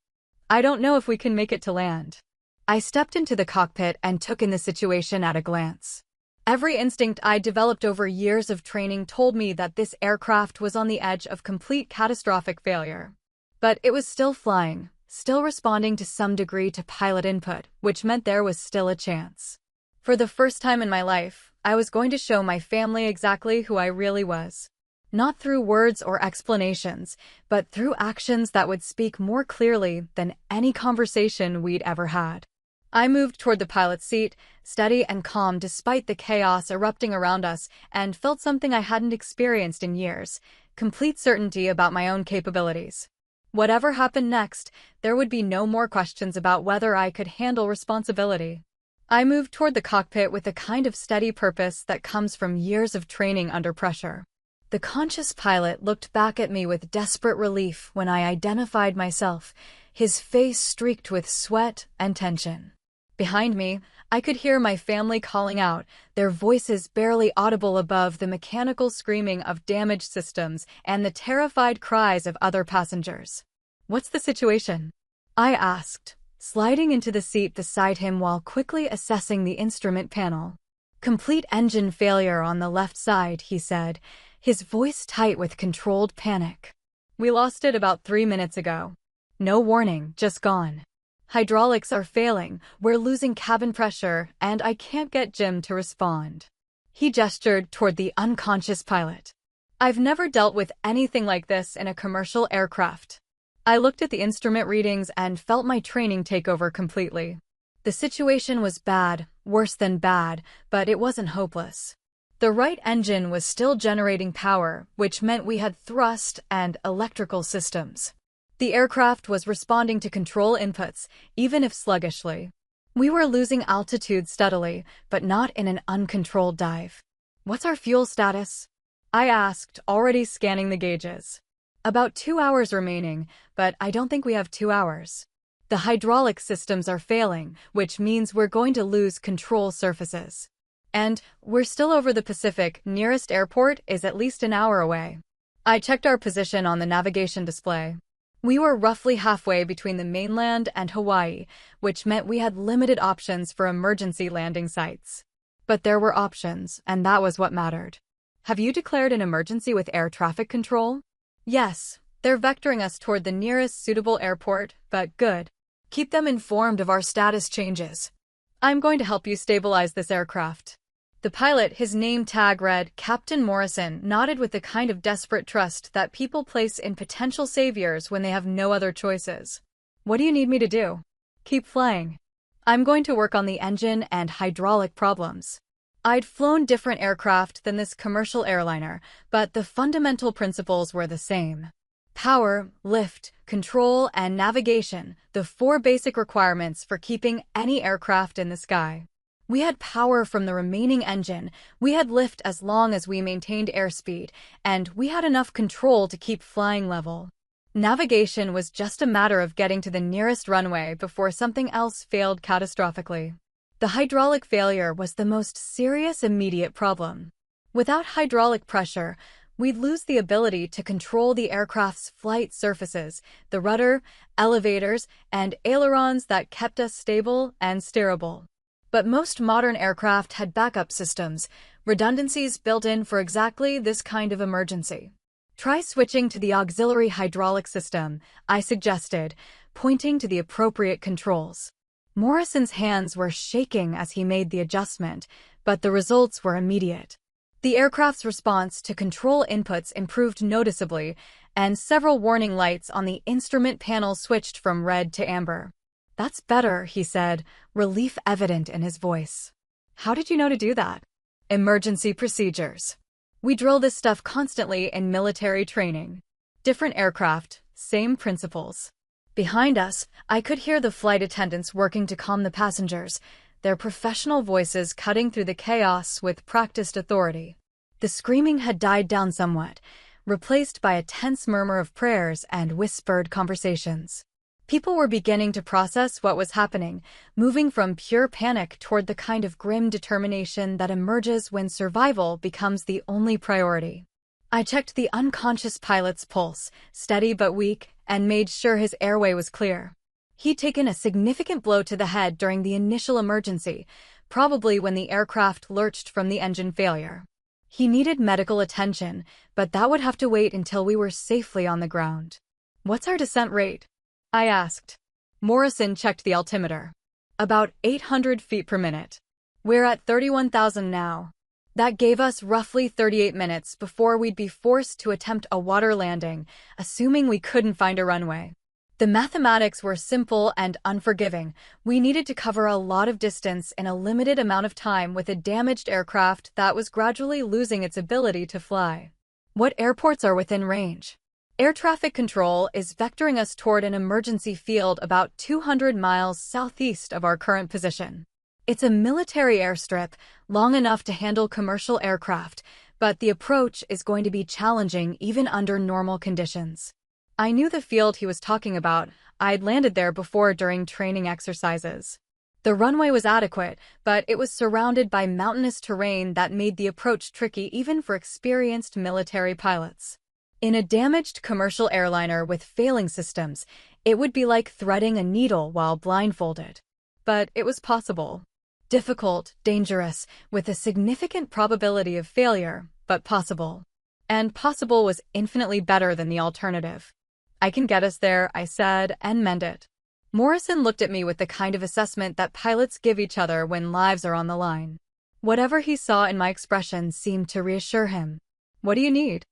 I don't know if we can make it to land." I stepped into the cockpit and took in the situation at a glance. Every instinct I'd developed over years of training told me that this aircraft was on the edge of complete catastrophic failure. But it was still flying, still responding to some degree to pilot input, which meant there was still a chance. For the first time in my life, I was going to show my family exactly who I really was. Not through words or explanations, but through actions that would speak more clearly than any conversation we'd ever had. I moved toward the pilot's seat, steady and calm despite the chaos erupting around us, and felt something I hadn't experienced in years: complete certainty about my own capabilities. Whatever happened next, there would be no more questions about whether I could handle responsibility. I moved toward the cockpit with a kind of steady purpose that comes from years of training under pressure. The conscious pilot looked back at me with desperate relief when I identified myself, his face streaked with sweat and tension. Behind me, I could hear my family calling out, their voices barely audible above the mechanical screaming of damaged systems and the terrified cries of other passengers. "What's the situation?" I asked, sliding into the seat beside him while quickly assessing the instrument panel. "Complete engine failure on the left side," he said, his voice tight with controlled panic. "We lost it about 3 minutes ago. No warning, just gone. Hydraulics are failing, we're losing cabin pressure, and I can't get Jim to respond." He gestured toward the unconscious pilot. I've never dealt with anything like this in a commercial aircraft. I looked at the instrument readings and felt my training take over completely. The situation was bad, worse than bad, but it wasn't hopeless. The right engine was still generating power, which meant we had thrust and electrical systems. The aircraft was responding to control inputs, even if sluggishly. We were losing altitude steadily, but not in an uncontrolled dive. What's our fuel status? I asked, already scanning the gauges. About 2 hours remaining, but I don't think we have 2 hours. The hydraulic systems are failing, which means we're going to lose control surfaces. And we're still over the Pacific. Nearest airport is at least an hour away. I checked our position on the navigation display. We were roughly halfway between the mainland and Hawaii, which meant we had limited options for emergency landing sites. But there were options, and that was what mattered. Have you declared an emergency with air traffic control? Yes, they're vectoring us toward the nearest suitable airport, but good. Keep them informed of our status changes. I'm going to help you stabilize this aircraft. The pilot, his name tag read Captain Morrison, nodded with the kind of desperate trust that people place in potential saviors when they have no other choices. What do you need me to do? Keep flying. I'm going to work on the engine and hydraulic problems. I'd flown different aircraft than this commercial airliner, but the fundamental principles were the same. Power, lift, control, and navigation, the 4 basic requirements for keeping any aircraft in the sky. We had power from the remaining engine, we had lift as long as we maintained airspeed, and we had enough control to keep flying level. Navigation was just a matter of getting to the nearest runway before something else failed catastrophically. The hydraulic failure was the most serious immediate problem. Without hydraulic pressure, we'd lose the ability to control the aircraft's flight surfaces, the rudder, elevators, and ailerons that kept us stable and steerable. But most modern aircraft had backup systems, redundancies built in for exactly this kind of emergency. Try switching to the auxiliary hydraulic system, I suggested, pointing to the appropriate controls. Morrison's hands were shaking as he made the adjustment, but the results were immediate. The aircraft's response to control inputs improved noticeably, and several warning lights on the instrument panel switched from red to amber. That's better, he said, relief evident in his voice. How did you know to do that? Emergency procedures. We drill this stuff constantly in military training. Different aircraft, same principles. Behind us, I could hear the flight attendants working to calm the passengers, their professional voices cutting through the chaos with practiced authority. The screaming had died down somewhat, replaced by a tense murmur of prayers and whispered conversations. People were beginning to process what was happening, moving from pure panic toward the kind of grim determination that emerges when survival becomes the only priority. I checked the unconscious pilot's pulse, steady but weak, and made sure his airway was clear. He'd taken a significant blow to the head during the initial emergency, probably when the aircraft lurched from the engine failure. He needed medical attention, but that would have to wait until we were safely on the ground. What's our descent rate? I asked. Morrison checked the altimeter. About 800 feet per minute. We're at 31,000 now. That gave us roughly 38 minutes before we'd be forced to attempt a water landing, assuming we couldn't find a runway. The mathematics were simple and unforgiving. We needed to cover a lot of distance in a limited amount of time with a damaged aircraft that was gradually losing its ability to fly. What airports are within range? Air traffic control is vectoring us toward an emergency field about 200 miles southeast of our current position. It's a military airstrip, long enough to handle commercial aircraft, but the approach is going to be challenging even under normal conditions. I knew the field he was talking about. I'd landed there before during training exercises. The runway was adequate, but it was surrounded by mountainous terrain that made the approach tricky even for experienced military pilots. In a damaged commercial airliner with failing systems, it would be like threading a needle while blindfolded. But it was possible. Difficult, dangerous, with a significant probability of failure, but possible. And possible was infinitely better than the alternative. I can get us there, I said, and mend it. Morrison looked at me with the kind of assessment that pilots give each other when lives are on the line. Whatever he saw in my expression seemed to reassure him. What do you need?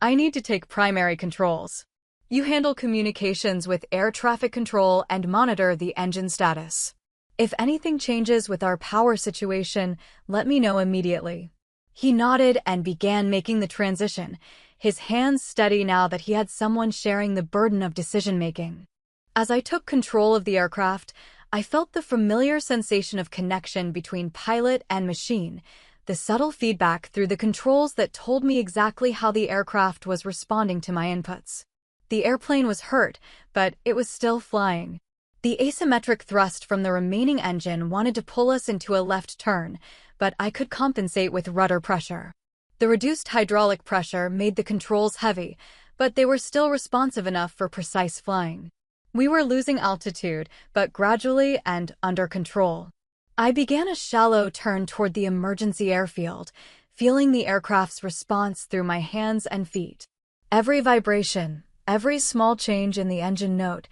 I need to take primary controls. You handle communications with air traffic control and monitor the engine status. If anything changes with our power situation, let me know immediately. He nodded and began making the transition, his hands steady now that he had someone sharing the burden of decision-making. As I took control of the aircraft, I felt the familiar sensation of connection between pilot and machine, the subtle feedback through the controls that told me exactly how the aircraft was responding to my inputs. The airplane was hurt, but it was still flying. The asymmetric thrust from the remaining engine wanted to pull us into a left turn, but I could compensate with rudder pressure. The reduced hydraulic pressure made the controls heavy, but they were still responsive enough for precise flying. We were losing altitude, but gradually and under control. I began a shallow turn toward the emergency airfield, feeling the aircraft's response through my hands and feet. Every vibration, every small change in the engine note,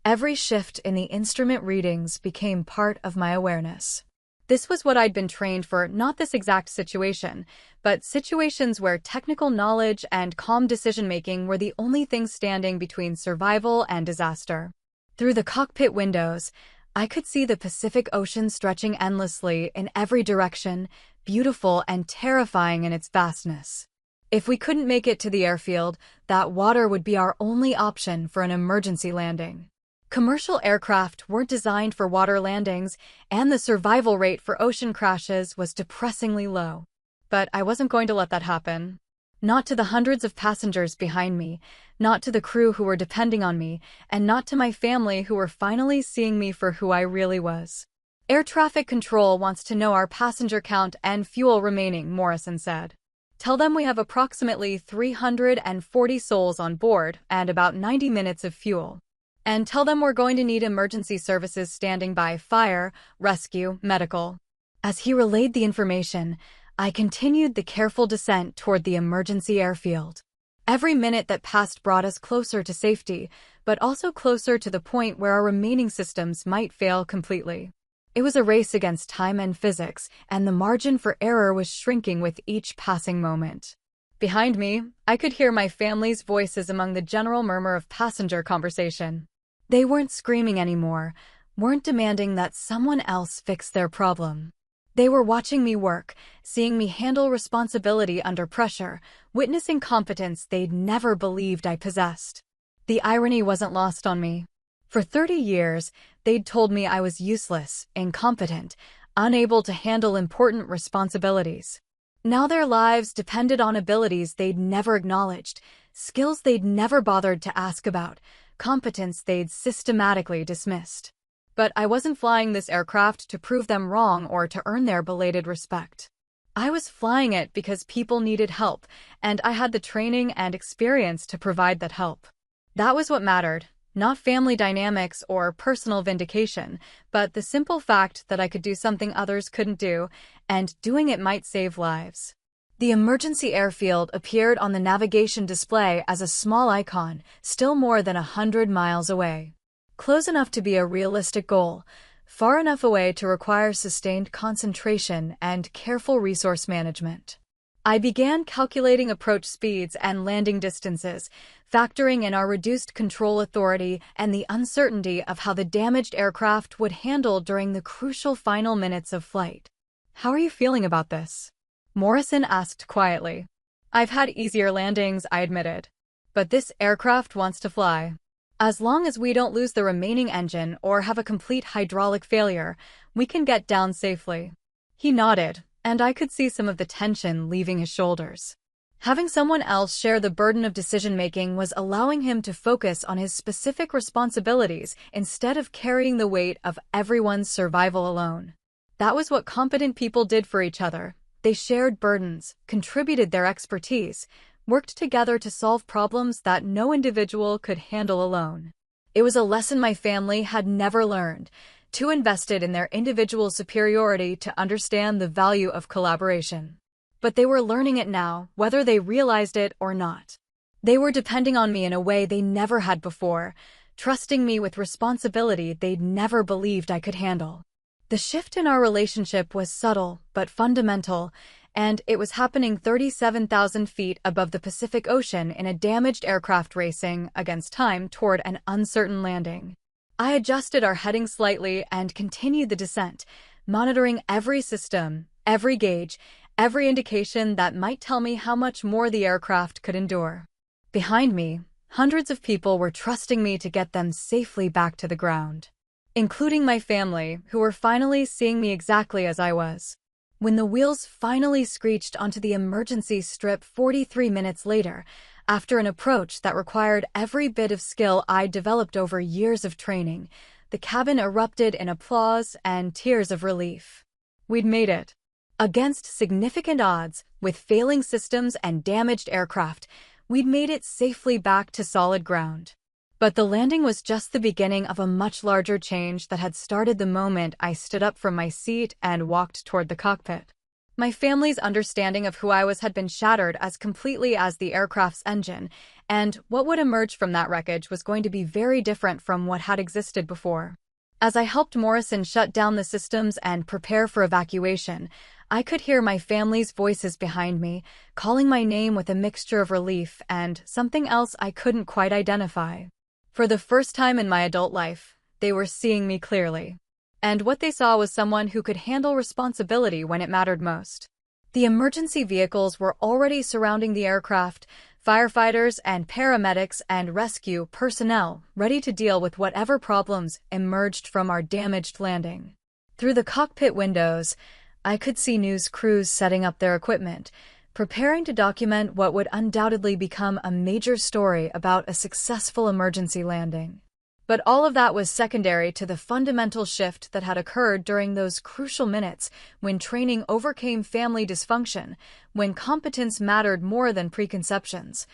every shift in the instrument readings became part of my awareness. This was what I'd been trained for, not this exact situation, but situations where technical knowledge and calm decision-making were the only things standing between survival and disaster. Through the cockpit windows, I could see the Pacific Ocean stretching endlessly in every direction, beautiful and terrifying in its vastness. If we couldn't make it to the airfield, that water would be our only option for an emergency landing. Commercial aircraft weren't designed for water landings, and the survival rate for ocean crashes was depressingly low. But I wasn't going to let that happen. Not to the hundreds of passengers behind me, not to the crew who were depending on me, and not to my family who were finally seeing me for who I really was. Air traffic control wants to know our passenger count and fuel remaining, Morrison said. Tell them we have approximately 340 souls on board and about 90 minutes of fuel. And tell them we're going to need emergency services standing by: fire, rescue, medical. As he relayed the information, I continued the careful descent toward the emergency airfield. Every minute that passed brought us closer to safety, but also closer to the point where our remaining systems might fail completely. It was a race against time and physics, and the margin for error was shrinking with each passing moment. Behind me, I could hear my family's voices among the general murmur of passenger conversation. They weren't screaming anymore, weren't demanding that someone else fix their problem. They were watching me work, seeing me handle responsibility under pressure, witnessing competence they'd never believed I possessed. The irony wasn't lost on me. For 30 years, they'd told me I was useless, incompetent, unable to handle important responsibilities. Now their lives depended on abilities they'd never acknowledged, skills they'd never bothered to ask about, competence they'd systematically dismissed. But I wasn't flying this aircraft to prove them wrong or to earn their belated respect. I was flying it because people needed help, and I had the training and experience to provide that help. That was what mattered, not family dynamics or personal vindication, but the simple fact that I could do something others couldn't do, and doing it might save lives. The emergency airfield appeared on the navigation display as a small icon, still more than 100 miles away. Close enough to be a realistic goal, far enough away to require sustained concentration and careful resource management. I began calculating approach speeds and landing distances, factoring in our reduced control authority and the uncertainty of how the damaged aircraft would handle during the crucial final minutes of flight. "How are you feeling about this?" Morrison asked quietly. "I've had easier landings," I admitted. "But this aircraft wants to fly. As long as we don't lose the remaining engine or have a complete hydraulic failure, we can get down safely." He nodded, and I could see some of the tension leaving his shoulders. Having someone else share the burden of decision-making was allowing him to focus on his specific responsibilities instead of carrying the weight of everyone's survival alone. That was what competent people did for each other. They shared burdens, contributed their expertise, worked together to solve problems that no individual could handle alone. It was a lesson my family had never learned, too invested in their individual superiority to understand the value of collaboration. But they were learning it now, whether they realized it or not. They were depending on me in a way they never had before, trusting me with responsibility they'd never believed I could handle. The shift in our relationship was subtle but fundamental, and it was happening 37,000 feet above the Pacific Ocean in a damaged aircraft racing against time toward an uncertain landing. I adjusted our heading slightly and continued the descent, monitoring every system, every gauge, every indication that might tell me how much more the aircraft could endure. Behind me, hundreds of people were trusting me to get them safely back to the ground. including my family, who were finally seeing me exactly as I was. When the wheels finally screeched onto the emergency strip 43 minutes later, after an approach that required every bit of skill I'd developed over years of training, the cabin erupted in applause and tears of relief. We'd made it. Against significant odds, with failing systems and damaged aircraft, we'd made it safely back to solid ground. But the landing was just the beginning of a much larger change that had started the moment I stood up from my seat and walked toward the cockpit. My family's understanding of who I was had been shattered as completely as the aircraft's engine, and what would emerge from that wreckage was going to be very different from what had existed before. As I helped Morrison shut down the systems and prepare for evacuation, I could hear my family's voices behind me, calling my name with a mixture of relief and something else I couldn't quite identify. For the first time in my adult life, they were seeing me clearly. And what they saw was someone who could handle responsibility when it mattered most. The emergency vehicles were already surrounding the aircraft, firefighters and paramedics and rescue personnel ready to deal with whatever problems emerged from our damaged landing. Through the cockpit windows, I could see news crews setting up their equipment, preparing to document what would undoubtedly become a major story about a successful emergency landing. But all of that was secondary to the fundamental shift that had occurred during those crucial minutes when training overcame family dysfunction, when competence mattered more than preconceptions,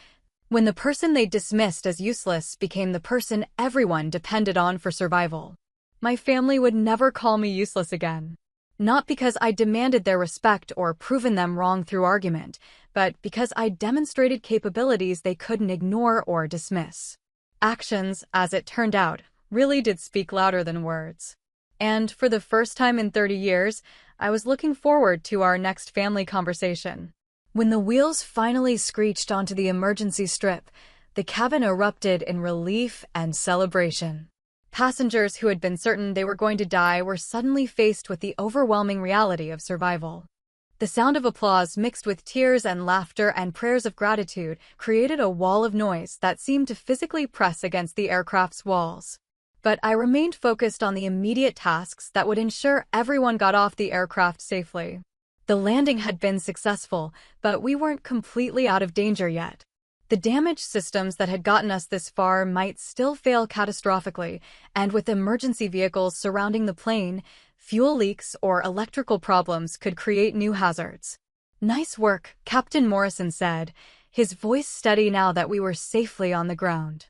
when the person they dismissed as useless became the person everyone depended on for survival. My family would never call me useless again. Not because I demanded their respect or proven them wrong through argument, but because I demonstrated capabilities they couldn't ignore or dismiss. Actions, as it turned out, really did speak louder than words. And for the first time in 30 years, I was looking forward to our next family conversation. When the wheels finally screeched onto the emergency strip, the cabin erupted in relief and celebration. Passengers who had been certain they were going to die were suddenly faced with the overwhelming reality of survival. The sound of applause mixed with tears and laughter and prayers of gratitude created a wall of noise that seemed to physically press against the aircraft's walls. But I remained focused on the immediate tasks that would ensure everyone got off the aircraft safely. The landing had been successful, but we weren't completely out of danger yet. The damaged systems that had gotten us this far might still fail catastrophically, and with emergency vehicles surrounding the plane, fuel leaks or electrical problems could create new hazards. "Nice work," Captain Morrison said, his voice steady now that we were safely on the ground.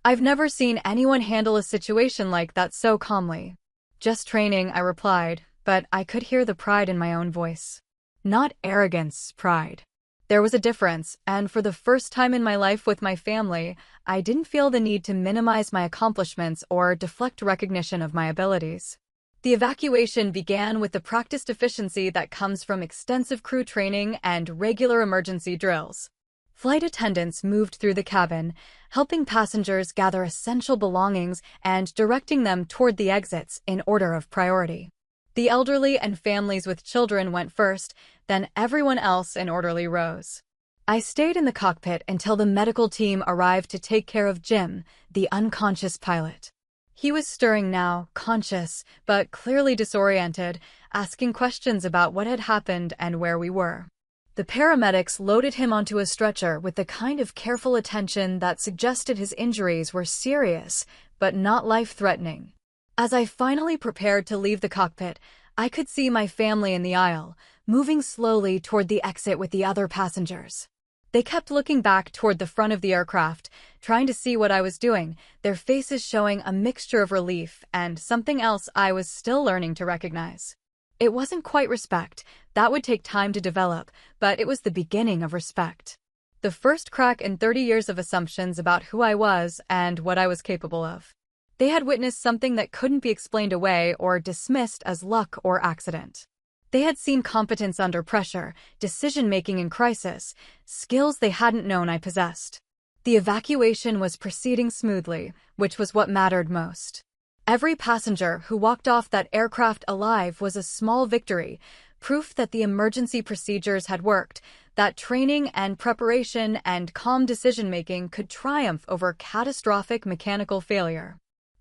"I've never seen anyone handle a situation like that so calmly." "Just training," I replied, but I could hear the pride in my own voice. Not arrogance, pride. There was a difference, and for the first time in my life with my family, I didn't feel the need to minimize my accomplishments or deflect recognition of my abilities. The evacuation began with the practiced efficiency that comes from extensive crew training and regular emergency drills. Flight attendants moved through the cabin, helping passengers gather essential belongings and directing them toward the exits in order of priority. The elderly and families with children went first, then everyone else in orderly rows. I stayed in the cockpit until the medical team arrived to take care of Jim, the unconscious pilot. He was stirring now, conscious, but clearly disoriented, asking questions about what had happened and where we were. The paramedics loaded him onto a stretcher with the kind of careful attention that suggested his injuries were serious, but not life-threatening. As I finally prepared to leave the cockpit, I could see my family in the aisle, moving slowly toward the exit with the other passengers. They kept looking back toward the front of the aircraft, trying to see what I was doing, their faces showing a mixture of relief and something else I was still learning to recognize. It wasn't quite respect, that would take time to develop, but it was the beginning of respect. The first crack in 30 years of assumptions about who I was and what I was capable of. They had witnessed something that couldn't be explained away or dismissed as luck or accident. They had seen competence under pressure, decision-making in crisis, skills they hadn't known I possessed. The evacuation was proceeding smoothly, which was what mattered most. Every passenger who walked off that aircraft alive was a small victory, proof that the emergency procedures had worked, that training and preparation and calm decision-making could triumph over catastrophic mechanical failure.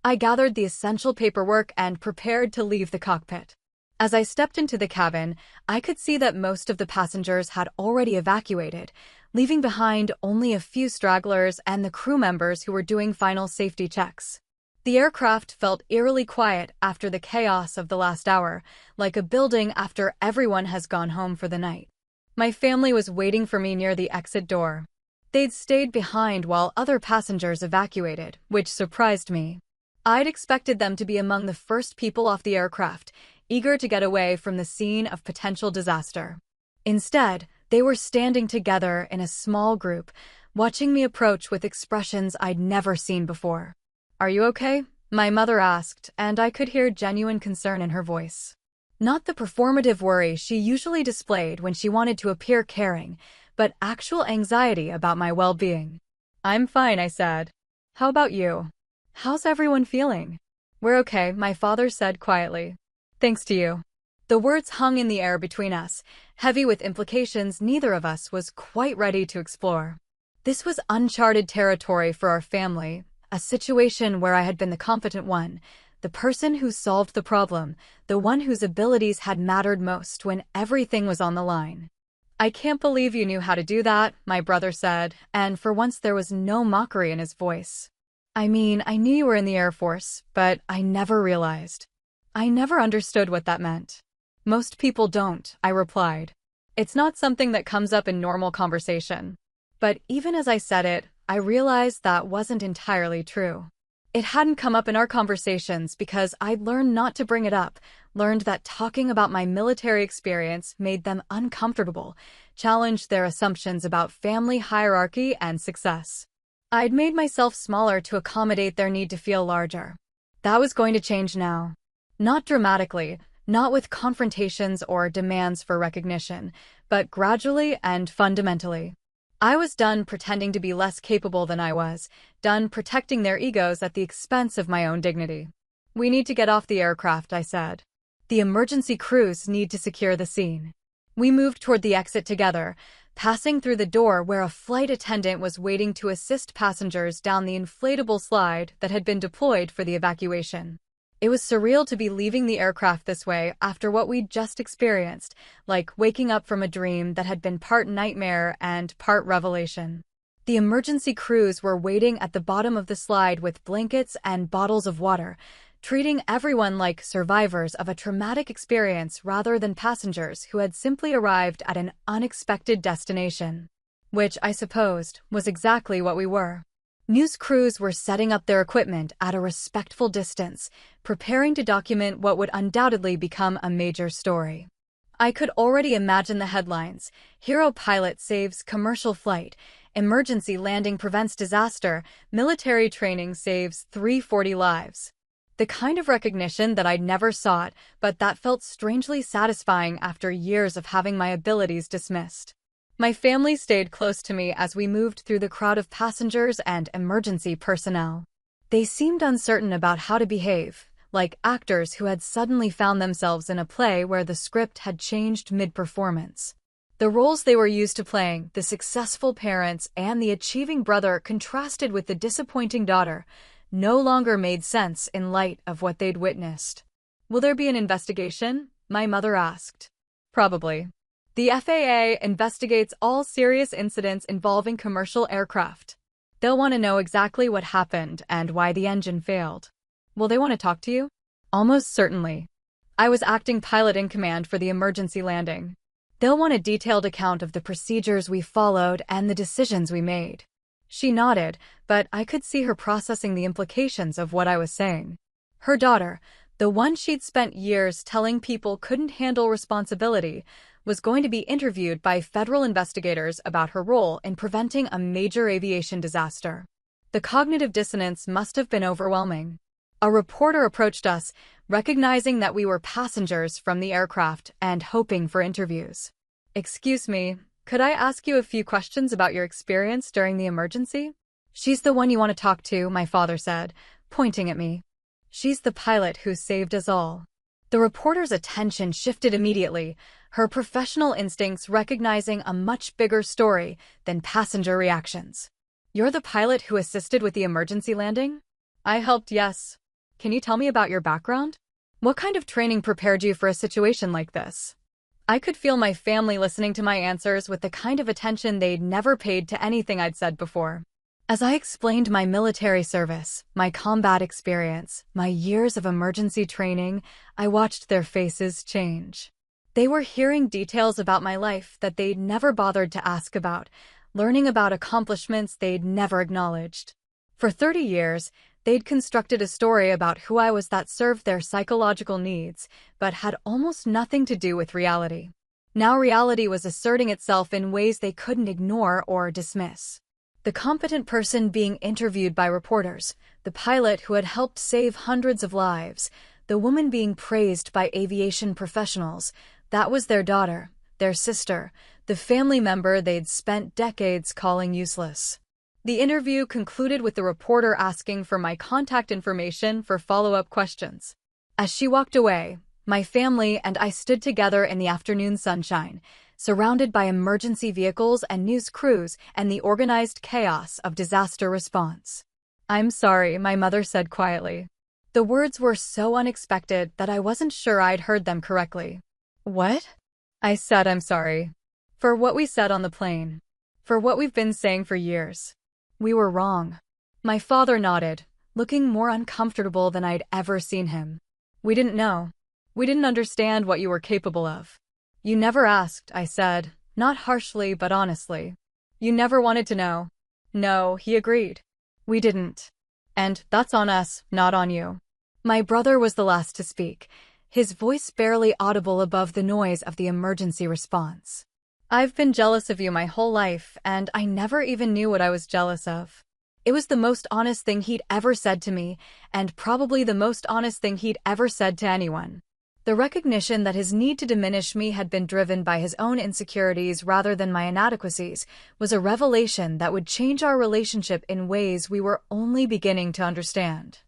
I gathered the essential paperwork and prepared to leave the cockpit. As I stepped into the cabin, I could see that most of the passengers had already evacuated, leaving behind only a few stragglers and the crew members who were doing final safety checks. The aircraft felt eerily quiet after the chaos of the last hour, like a building after everyone has gone home for the night. My family was waiting for me near the exit door. They'd stayed behind while other passengers evacuated, which surprised me. I'd expected them to be among the first people off the aircraft, eager to get away from the scene of potential disaster. Instead, they were standing together in a small group, watching me approach with expressions I'd never seen before. "Are you okay?" my mother asked, and I could hear genuine concern in her voice. Not the performative worry she usually displayed when she wanted to appear caring, but actual anxiety about my well-being. "I'm fine," I said. "How about you? How's everyone feeling?" "We're okay," my father said quietly. "Thanks to you." The words hung in the air between us, heavy with implications neither of us was quite ready to explore. This was uncharted territory for our family, a situation where I had been the competent one, the person who solved the problem, the one whose abilities had mattered most when everything was on the line. "I can't believe you knew how to do that," my brother said, and for once there was no mockery in his voice. "I mean, I knew you were in the Air Force, but I never realized. I never understood what that meant." "Most people don't," I replied. "It's not something that comes up in normal conversation." But even as I said it, I realized that wasn't entirely true. It hadn't come up in our conversations because I'd learned not to bring it up, learned that talking about my military experience made them uncomfortable, challenged their assumptions about family hierarchy and success. I'd made myself smaller to accommodate their need to feel larger. That was going to change now. Not dramatically, not with confrontations or demands for recognition, but gradually and fundamentally. I was done pretending to be less capable than I was, done protecting their egos at the expense of my own dignity. "We need to get off the aircraft," I said. "The emergency crews need to secure the scene." We moved toward the exit together, passing through the door where a flight attendant was waiting to assist passengers down the inflatable slide that had been deployed for the evacuation. It was surreal to be leaving the aircraft this way after what we'd just experienced, like waking up from a dream that had been part nightmare and part revelation. The emergency crews were waiting at the bottom of the slide with blankets and bottles of water, treating everyone like survivors of a traumatic experience rather than passengers who had simply arrived at an unexpected destination. Which, I supposed, was exactly what we were. News crews were setting up their equipment at a respectful distance, preparing to document what would undoubtedly become a major story. I could already imagine the headlines: "Hero pilot saves commercial flight," "Emergency landing prevents disaster," "Military training saves 340 lives." The kind of recognition that I'd never sought, but that felt strangely satisfying after years of having my abilities dismissed. My family stayed close to me as we moved through the crowd of passengers and emergency personnel. They seemed uncertain about how to behave, like actors who had suddenly found themselves in a play where the script had changed mid-performance. The roles they were used to playing, the successful parents and the achieving brother contrasted with the disappointing daughter, no longer made sense in light of what they'd witnessed. "Will there be an investigation?" my mother asked. "Probably. The FAA investigates all serious incidents involving commercial aircraft. They'll want to know exactly what happened and why the engine failed." "Will they want to talk to you?" "Almost certainly. I was acting pilot in command for the emergency landing. They'll want a detailed account of the procedures we followed and the decisions we made." She nodded, but I could see her processing the implications of what I was saying. Her daughter, the one she'd spent years telling people couldn't handle responsibility, was going to be interviewed by federal investigators about her role in preventing a major aviation disaster. The cognitive dissonance must have been overwhelming. A reporter approached us, recognizing that we were passengers from the aircraft and hoping for interviews. "Excuse me, could I ask you a few questions about your experience during the emergency?" "She's the one you want to talk to," my father said, pointing at me. "She's the pilot who saved us all." The reporter's attention shifted immediately, her professional instincts recognizing a much bigger story than passenger reactions. "You're the pilot who assisted with the emergency landing?" "I helped, yes. Can you tell me about your background? What kind of training prepared you for a situation like this? I could feel my family listening to my answers with the kind of attention they'd never paid to anything I'd said before. As I explained my military service, my combat experience, my years of emergency training, I watched their faces change. They were hearing details about my life that they'd never bothered to ask about, learning about accomplishments they'd never acknowledged. For 30 years, they'd constructed a story about who I was that served their psychological needs, but had almost nothing to do with reality. Now reality was asserting itself in ways they couldn't ignore or dismiss. The competent person being interviewed by reporters, the pilot who had helped save hundreds of lives, the woman being praised by aviation professionals, that was their daughter, their sister, the family member they'd spent decades calling useless. The interview concluded with the reporter asking for my contact information for follow-up questions. As she walked away, my family and I stood together in the afternoon sunshine, surrounded by emergency vehicles and news crews and the organized chaos of disaster response. "I'm sorry," my mother said quietly. The words were so unexpected that I wasn't sure I'd heard them correctly. "What?" I said, "I'm sorry. For what we said on the plane. For what we've been saying for years. We were wrong." My father nodded, looking more uncomfortable than I'd ever seen him. "We didn't know. We didn't understand what you were capable of." "You never asked," I said, not harshly but honestly. "You never wanted to know." "No," he agreed. "We didn't. And that's on us, not on you." My brother was the last to speak, his voice barely audible above the noise of the emergency response. "I've been jealous of you my whole life, and I never even knew what I was jealous of." It was the most honest thing he'd ever said to me, and probably the most honest thing he'd ever said to anyone. The recognition that his need to diminish me had been driven by his own insecurities rather than my inadequacies was a revelation that would change our relationship in ways we were only beginning to understand.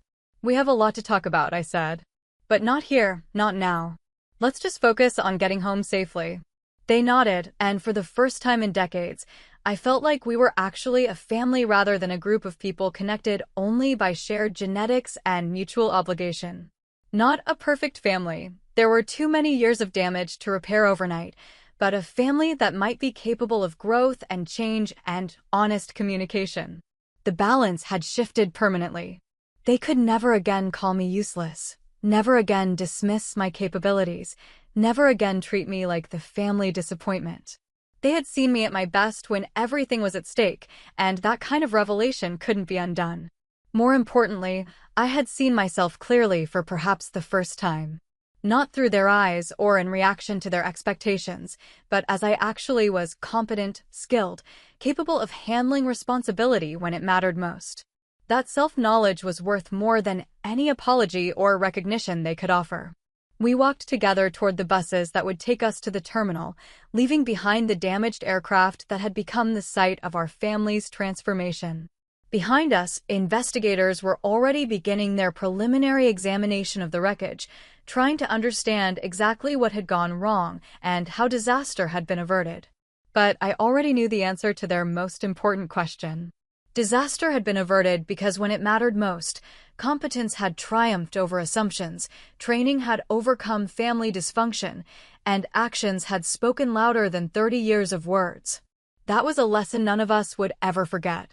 "We have a lot to talk about," I said. "But not here, not now. Let's just focus on getting home safely." They nodded, and for the first time in decades, I felt like we were actually a family rather than a group of people connected only by shared genetics and mutual obligation. Not a perfect family. There were too many years of damage to repair overnight, but a family that might be capable of growth and change and honest communication. The balance had shifted permanently. They could never again call me useless, never again dismiss my capabilities, never again treat me like the family disappointment. They had seen me at my best when everything was at stake, and that kind of revelation couldn't be undone. More importantly, I had seen myself clearly for perhaps the first time. Not through their eyes or in reaction to their expectations, but as I actually was competent, skilled, capable of handling responsibility when it mattered most. That self-knowledge was worth more than any apology or recognition they could offer. We walked together toward the buses that would take us to the terminal, leaving behind the damaged aircraft that had become the site of our family's transformation. Behind us, investigators were already beginning their preliminary examination of the wreckage, trying to understand exactly what had gone wrong and how disaster had been averted. But I already knew the answer to their most important question. Disaster had been averted because when it mattered most, competence had triumphed over assumptions, training had overcome family dysfunction, and actions had spoken louder than 30 years of words. That was a lesson none of us would ever forget.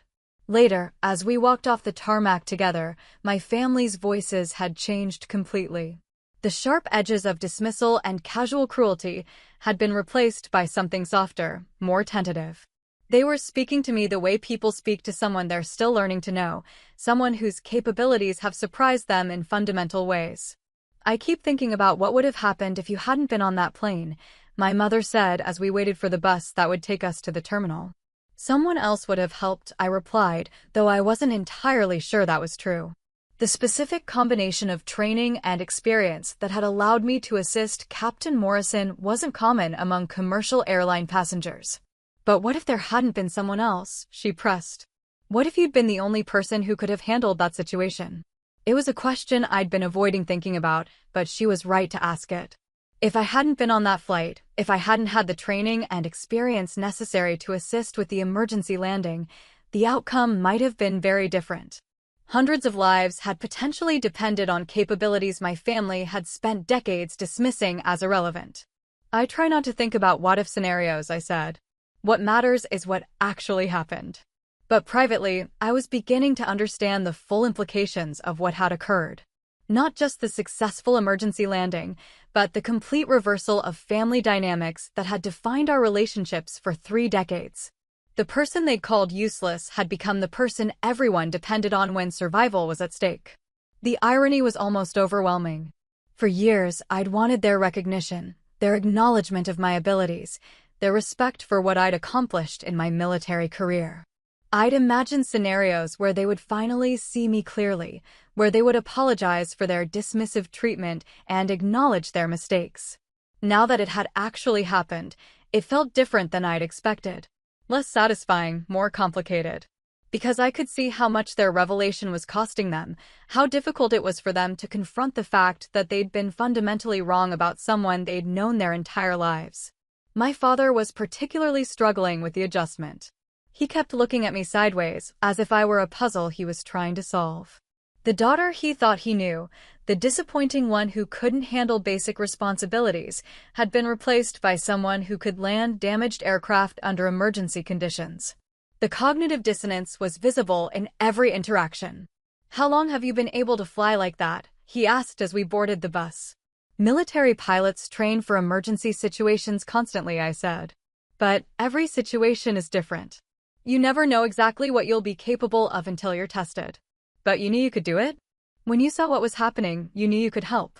Later, as we walked off the tarmac together, my family's voices had changed completely. The sharp edges of dismissal and casual cruelty had been replaced by something softer, more tentative. They were speaking to me the way people speak to someone they're still learning to know, someone whose capabilities have surprised them in fundamental ways. "I keep thinking about what would have happened if you hadn't been on that plane," my mother said as we waited for the bus that would take us to the terminal. "Someone else would have helped," I replied, though I wasn't entirely sure that was true. The specific combination of training and experience that had allowed me to assist Captain Morrison wasn't common among commercial airline passengers. "But what if there hadn't been someone else?" she pressed. "What if you'd been the only person who could have handled that situation?" It was a question I'd been avoiding thinking about, but she was right to ask it. If I hadn't been on that flight, if I hadn't had the training and experience necessary to assist with the emergency landing, the outcome might have been very different. Hundreds of lives had potentially depended on capabilities my family had spent decades dismissing as irrelevant. I try not to think about what-if scenarios, I said. What matters is what actually happened. But privately, I was beginning to understand the full implications of what had occurred. Not just the successful emergency landing, but the complete reversal of family dynamics that had defined our relationships for 3 decades. The person they'd called useless had become the person everyone depended on when survival was at stake. The irony was almost overwhelming. For years, I'd wanted their recognition, their acknowledgement of my abilities, their respect for what I'd accomplished in my military career. I'd imagined scenarios where they would finally see me clearly, where they would apologize for their dismissive treatment and acknowledge their mistakes. Now that it had actually happened, it felt different than I'd expected. Less satisfying, more complicated. Because I could see how much their revelation was costing them, how difficult it was for them to confront the fact that they'd been fundamentally wrong about someone they'd known their entire lives. My father was particularly struggling with the adjustment. He kept looking at me sideways, as if I were a puzzle he was trying to solve. The daughter he thought he knew, the disappointing one who couldn't handle basic responsibilities, had been replaced by someone who could land damaged aircraft under emergency conditions. The cognitive dissonance was visible in every interaction. "How long have you been able to fly like that?" he asked as we boarded the bus. "Military pilots train for emergency situations constantly," I said. "But every situation is different. You never know exactly what you'll be capable of until you're tested. But you knew you could do it? When you saw what was happening, you knew you could help."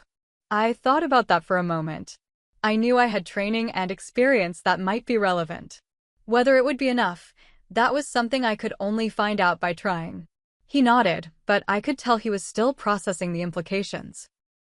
I thought about that for a moment. I knew I had training and experience that might be relevant. Whether it would be enough, that was something I could only find out by trying. He nodded, but I could tell he was still processing the implications.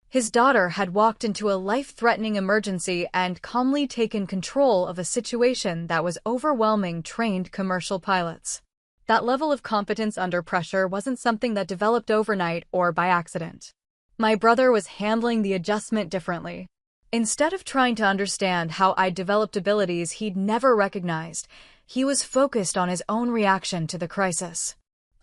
His daughter had walked into a life-threatening emergency and calmly taken control of a situation that was overwhelming trained commercial pilots. That level of competence under pressure wasn't something that developed overnight or by accident. My brother was handling the adjustment differently. Instead of trying to understand how I'd developed abilities he'd never recognized, he was focused on his own reaction to the crisis.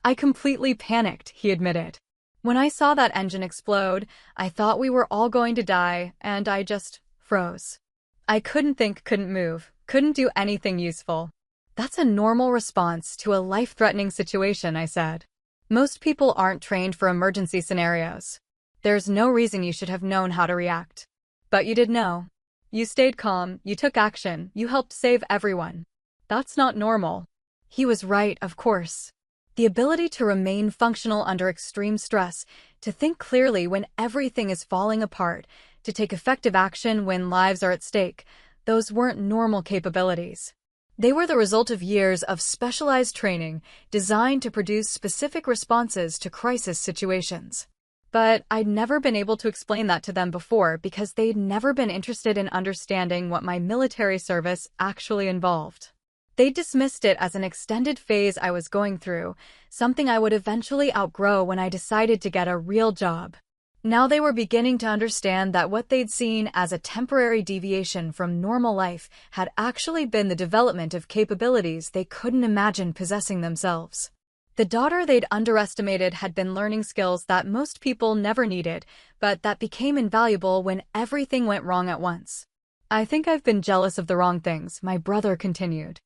"I completely panicked," he admitted. "When I saw that engine explode, I thought we were all going to die, and I just froze. I couldn't think, couldn't move, couldn't do anything useful." "That's a normal response to a life-threatening situation," I said. "Most people aren't trained for emergency scenarios. There's no reason you should have known how to react. But you did know. You stayed calm, you took action, you helped save everyone. That's not normal." He was right, of course. The ability to remain functional under extreme stress, to think clearly when everything is falling apart, to take effective action when lives are at stake, those weren't normal capabilities. They were the result of years of specialized training designed to produce specific responses to crisis situations. But I'd never been able to explain that to them before because they'd never been interested in understanding what my military service actually involved. They dismissed it as an extended phase I was going through, something I would eventually outgrow when I decided to get a real job. Now they were beginning to understand that what they'd seen as a temporary deviation from normal life had actually been the development of capabilities they couldn't imagine possessing themselves. The daughter they'd underestimated had been learning skills that most people never needed, but that became invaluable when everything went wrong at once. "I think I've been jealous of the wrong things," my brother continued.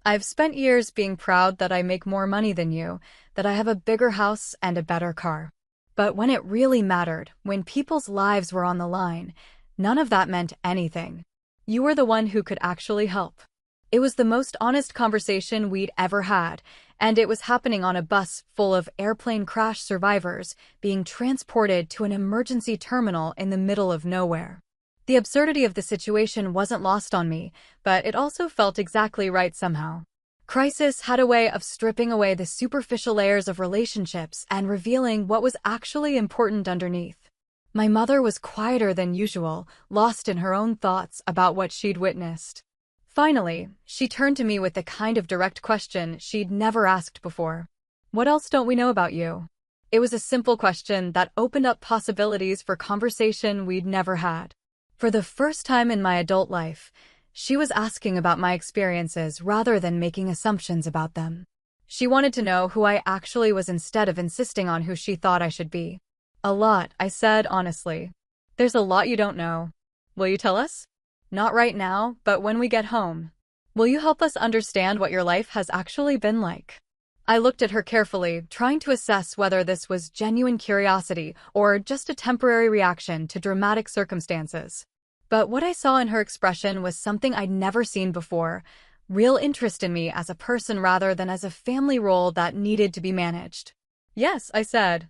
"I've spent years being proud that I make more money than you, that I have a bigger house and a better car. But when it really mattered, when people's lives were on the line, none of that meant anything. You were the one who could actually help." It was the most honest conversation we'd ever had, and it was happening on a bus full of airplane crash survivors being transported to an emergency terminal in the middle of nowhere. The absurdity of the situation wasn't lost on me, but it also felt exactly right somehow. Crisis had a way of stripping away the superficial layers of relationships and revealing what was actually important underneath. My mother was quieter than usual, lost in her own thoughts about what she'd witnessed. Finally, she turned to me with the kind of direct question she'd never asked before. "What else don't we know about you?" It was a simple question that opened up possibilities for conversation we'd never had. For the first time in my adult life, she was asking about my experiences rather than making assumptions about them. She wanted to know who I actually was instead of insisting on who she thought I should be. A lot, I said honestly. There's a lot you don't know. Will you tell us? Not right now, but when we get home. Will you help us understand what your life has actually been like? I looked at her carefully, trying to assess whether this was genuine curiosity or just a temporary reaction to dramatic circumstances. But what I saw in her expression was something I'd never seen before, real interest in me as a person rather than as a family role that needed to be managed. Yes, I said.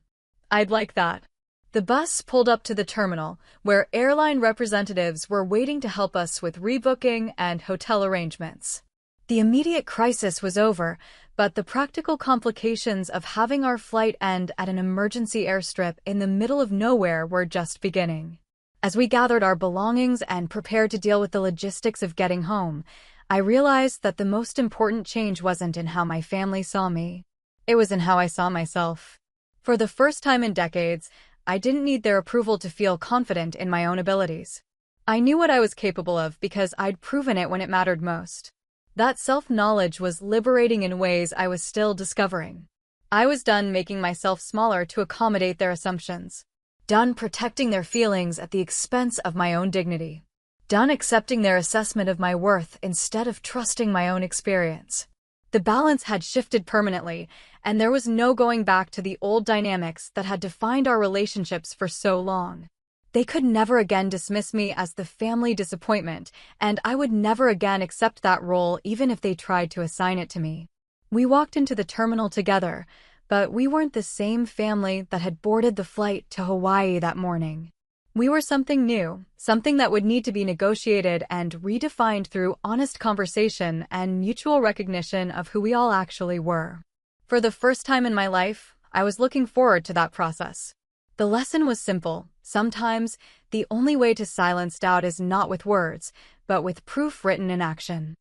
I'd like that. The bus pulled up to the terminal, where airline representatives were waiting to help us with rebooking and hotel arrangements. The immediate crisis was over, but the practical complications of having our flight end at an emergency airstrip in the middle of nowhere were just beginning. As we gathered our belongings and prepared to deal with the logistics of getting home, I realized that the most important change wasn't in how my family saw me. It was in how I saw myself. For the first time in decades, I didn't need their approval to feel confident in my own abilities. I knew what I was capable of because I'd proven it when it mattered most. That self-knowledge was liberating in ways I was still discovering. I was done making myself smaller to accommodate their assumptions. Done protecting their feelings at the expense of my own dignity. Done accepting their assessment of my worth instead of trusting my own experience. The balance had shifted permanently, and there was no going back to the old dynamics that had defined our relationships for so long. They could never again dismiss me as the family disappointment, and I would never again accept that role even if they tried to assign it to me. We walked into the terminal together, but we weren't the same family that had boarded the flight to Hawaii that morning. We were something new, something that would need to be negotiated and redefined through honest conversation and mutual recognition of who we all actually were. For the first time in my life, I was looking forward to that process. The lesson was simple. Sometimes, the only way to silence doubt is not with words, but with proof written in action.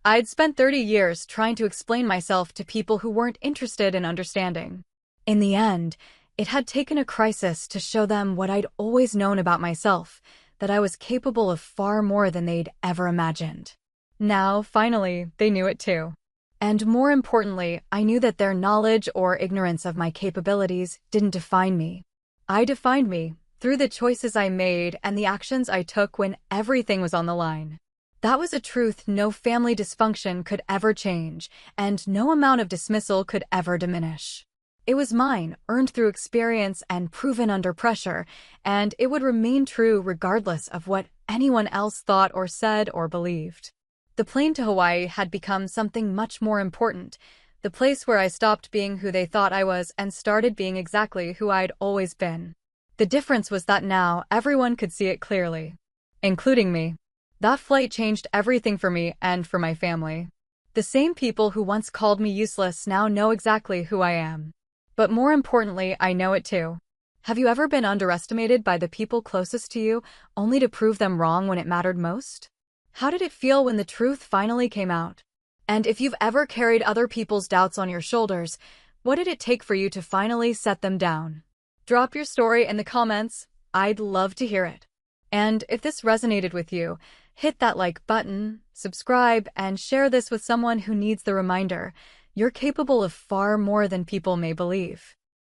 I'd spent 30 years trying to explain myself to people who weren't interested in understanding. In the end, it had taken a crisis to show them what I'd always known about myself, that I was capable of far more than they'd ever imagined. Now, finally, they knew it too. And more importantly, I knew that their knowledge or ignorance of my capabilities didn't define me. I defined me through the choices I made and the actions I took when everything was on the line. That was a truth no family dysfunction could ever change, and no amount of dismissal could ever diminish. It was mine, earned through experience and proven under pressure, and it would remain true regardless of what anyone else thought or said or believed. The plane to Hawaii had become something much more important, the place where I stopped being who they thought I was and started being exactly who I'd always been. The difference was that now everyone could see it clearly, including me. That flight changed everything for me and for my family. The same people who once called me useless now know exactly who I am. But more importantly, I know it too. Have you ever been underestimated by the people closest to you, only to prove them wrong when it mattered most? How did it feel when the truth finally came out? And if you've ever carried other people's doubts on your shoulders, what did it take for you to finally set them down? Drop your story in the comments. I'd love to hear it. And if this resonated with you, hit that like button, subscribe, and share this with someone who needs the reminder. You're capable of far more than people may believe.